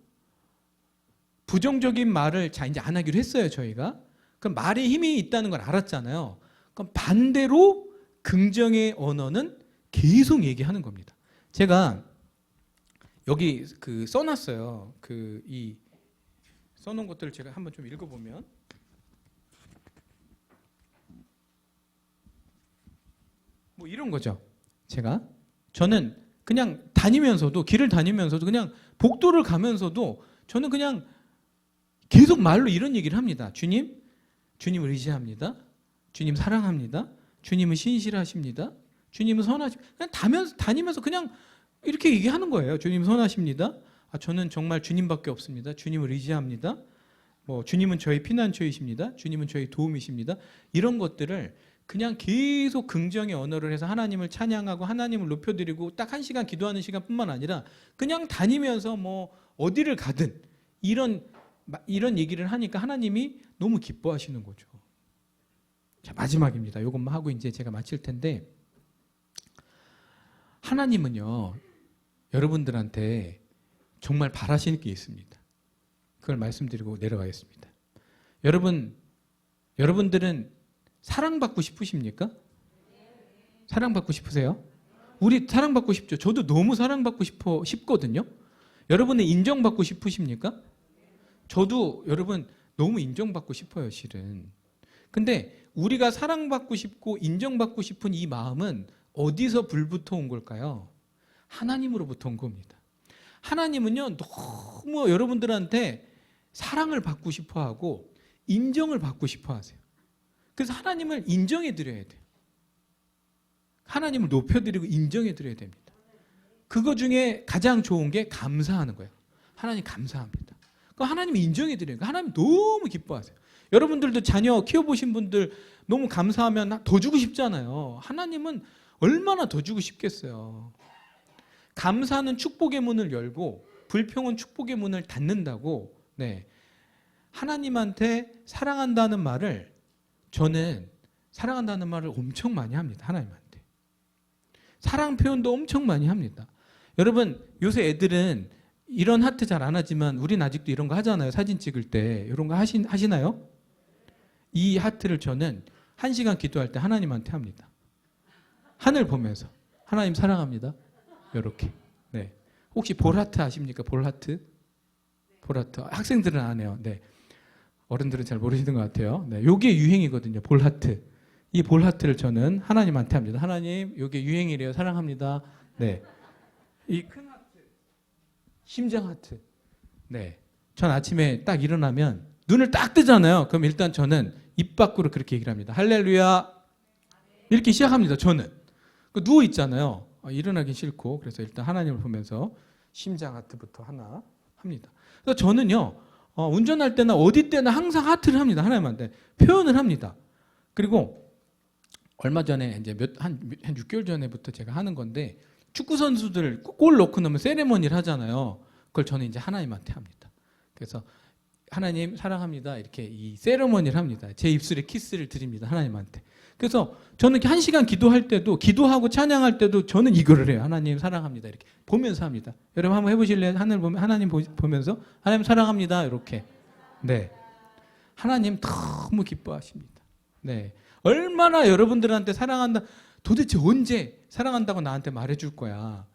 부정적인 말을 자 이제 안 하기로 했어요, 저희가. 그럼 말에 힘이 있다는 걸 알았잖아요. 그럼 반대로 긍정의 언어는 계속 얘기하는 겁니다. 제가 여기 그 써놨어요. 이 써놓은 것들을 제가 한번 좀 읽어보면 뭐 이런 거죠. 저는 그냥 다니면서도 길을 다니면서도 그냥 복도를 가면서도 저는 그냥 계속 말로 이런 얘기를 합니다. 주님을 의지합니다. 주님 사랑합니다. 주님은 신실하십니다. 주님은 선하십니다. 그냥 다니면서 그냥 이렇게 얘기하는 거예요. 주님 선하십니다. 저는 정말 주님밖에 없습니다. 주님을 의지합니다. 주님은 저희 피난처이십니다. 주님은 저희 도움이십니다. 이런 것들을 그냥 계속 긍정의 언어를 해서 하나님을 찬양하고 하나님을 높여드리고 딱 1시간 기도하는 시간뿐만 아니라 그냥 다니면서 어디를 가든 이런 얘기를 하니까 하나님이 너무 기뻐하시는 거죠. 자, 마지막입니다. 이것만 하고 이제 제가 마칠 텐데 하나님은요 여러분들한테 정말 바라시는 게 있습니다. 그걸 말씀드리고 내려가겠습니다. 여러분들은 사랑받고 싶으십니까? 사랑받고 싶으세요? 우리 사랑받고 싶죠. 저도 너무 사랑받고 싶거든요. 여러분은 인정받고 싶으십니까? 저도 여러분 너무 인정받고 싶어요, 실은. 근데 우리가 사랑받고 싶고 인정받고 싶은 이 마음은 어디서 불부터 온 걸까요? 하나님으로부터 온 겁니다. 하나님은요, 너무 여러분들한테 사랑을 받고 싶어 하고 인정을 받고 싶어 하세요. 그래서 하나님을 인정해 드려야 돼요. 하나님을 높여드리고 인정해 드려야 됩니다. 그거 중에 가장 좋은 게 감사하는 거예요. 하나님 감사합니다. 하나님이 인정해 드려요. 하나님 너무 기뻐하세요. 여러분들도 자녀 키워보신 분들 너무 감사하면 더 주고 싶잖아요. 하나님은 얼마나 더 주고 싶겠어요. 감사는 축복의 문을 열고 불평은 축복의 문을 닫는다고. 네. 하나님한테 사랑한다는 말을 저는 사랑한다는 말을 엄청 많이 합니다. 하나님한테. 사랑 표현도 엄청 많이 합니다. 여러분 요새 애들은 이런 하트 잘 안 하지만 우린 아직도 이런 거 하잖아요. 사진 찍을 때 이런 거 하시나요? 이 하트를 저는 1시간 기도할 때 하나님한테 합니다. 하늘 보면서 하나님 사랑합니다. 이렇게. 네. 혹시 볼하트 아십니까? 볼하트? 볼하트. 학생들은 안 해요. 네. 어른들은 잘 모르시는 것 같아요. 네. 요게 유행이거든요. 볼하트. 이 볼하트를 저는 하나님한테 합니다. 하나님, 요게 유행이래요. 사랑합니다. 네. 이 큰 하트. 심장 하트. 네. 전 아침에 딱 일어나면 눈을 딱 뜨잖아요. 그럼 일단 저는 입 밖으로 그렇게 얘기를 합니다. 할렐루야. 이렇게 시작합니다. 저는. 누워 있잖아요. 일어나기 싫고. 그래서 일단 하나님을 보면서 심장 하트부터 하나 합니다. 그래서 저는요. 운전할 때나 어디 때나 항상 하트를 합니다. 하나님한테 표현을 합니다. 그리고 얼마 전에 이제 한 6개월 전에부터 제가 하는 건데 축구 선수들 골 넣고 나면 세레머니를 하잖아요. 그걸 저는 이제 하나님한테 합니다. 그래서 하나님 사랑합니다. 이렇게 이 세레머니를 합니다. 제 입술에 키스를 드립니다. 하나님한테. 그래서 저는 이렇게 1시간 기도할 때도 기도하고 찬양할 때도 저는 이거를 해요. 하나님 사랑합니다. 이렇게 보면서 합니다. 여러분 한번 해보실래요? 하나님 보면서 하나님 사랑합니다. 이렇게. 네. 하나님 너무 기뻐하십니다. 네. 얼마나 여러분들한테 사랑한다, 도대체 언제 사랑한다고 나한테 말해줄 거야.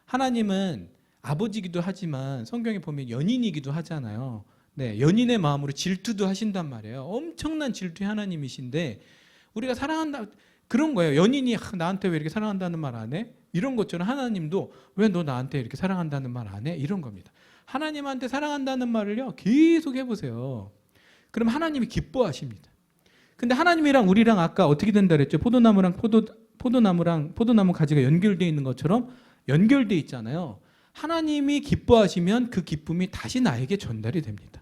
하나님은 아버지기도 하지만 성경에 보면 연인이기도 하잖아요. 네, 연인의 마음으로 질투도 하신단 말이에요. 엄청난 질투의 하나님이신데 우리가 사랑한다, 그런 거예요. 연인이 나한테 왜 이렇게 사랑한다는 말 안 해? 이런 것처럼 하나님도 왜 너 나한테 이렇게 사랑한다는 말 안 해? 이런 겁니다. 하나님한테 사랑한다는 말을요 계속 해보세요. 그럼 하나님이 기뻐하십니다. 근데 하나님이랑 우리랑 아까 어떻게 된다 그랬죠? 포도나무 가지가 연결되어 있는 것처럼 연결되어 있잖아요. 하나님이 기뻐하시면 그 기쁨이 다시 나에게 전달이 됩니다.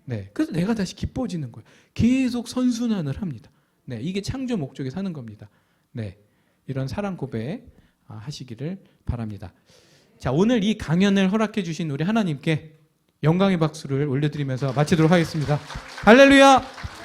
네, 그래서 내가 다시 기뻐지는 거예요. 계속 선순환을 합니다. 네, 이게 창조 목적에 사는 겁니다. 네, 이런 사랑 고백 하시기를 바랍니다. 자, 오늘 이 강연을 허락해 주신 우리 하나님께 영광의 박수를 올려드리면서 마치도록 하겠습니다. 할렐루야!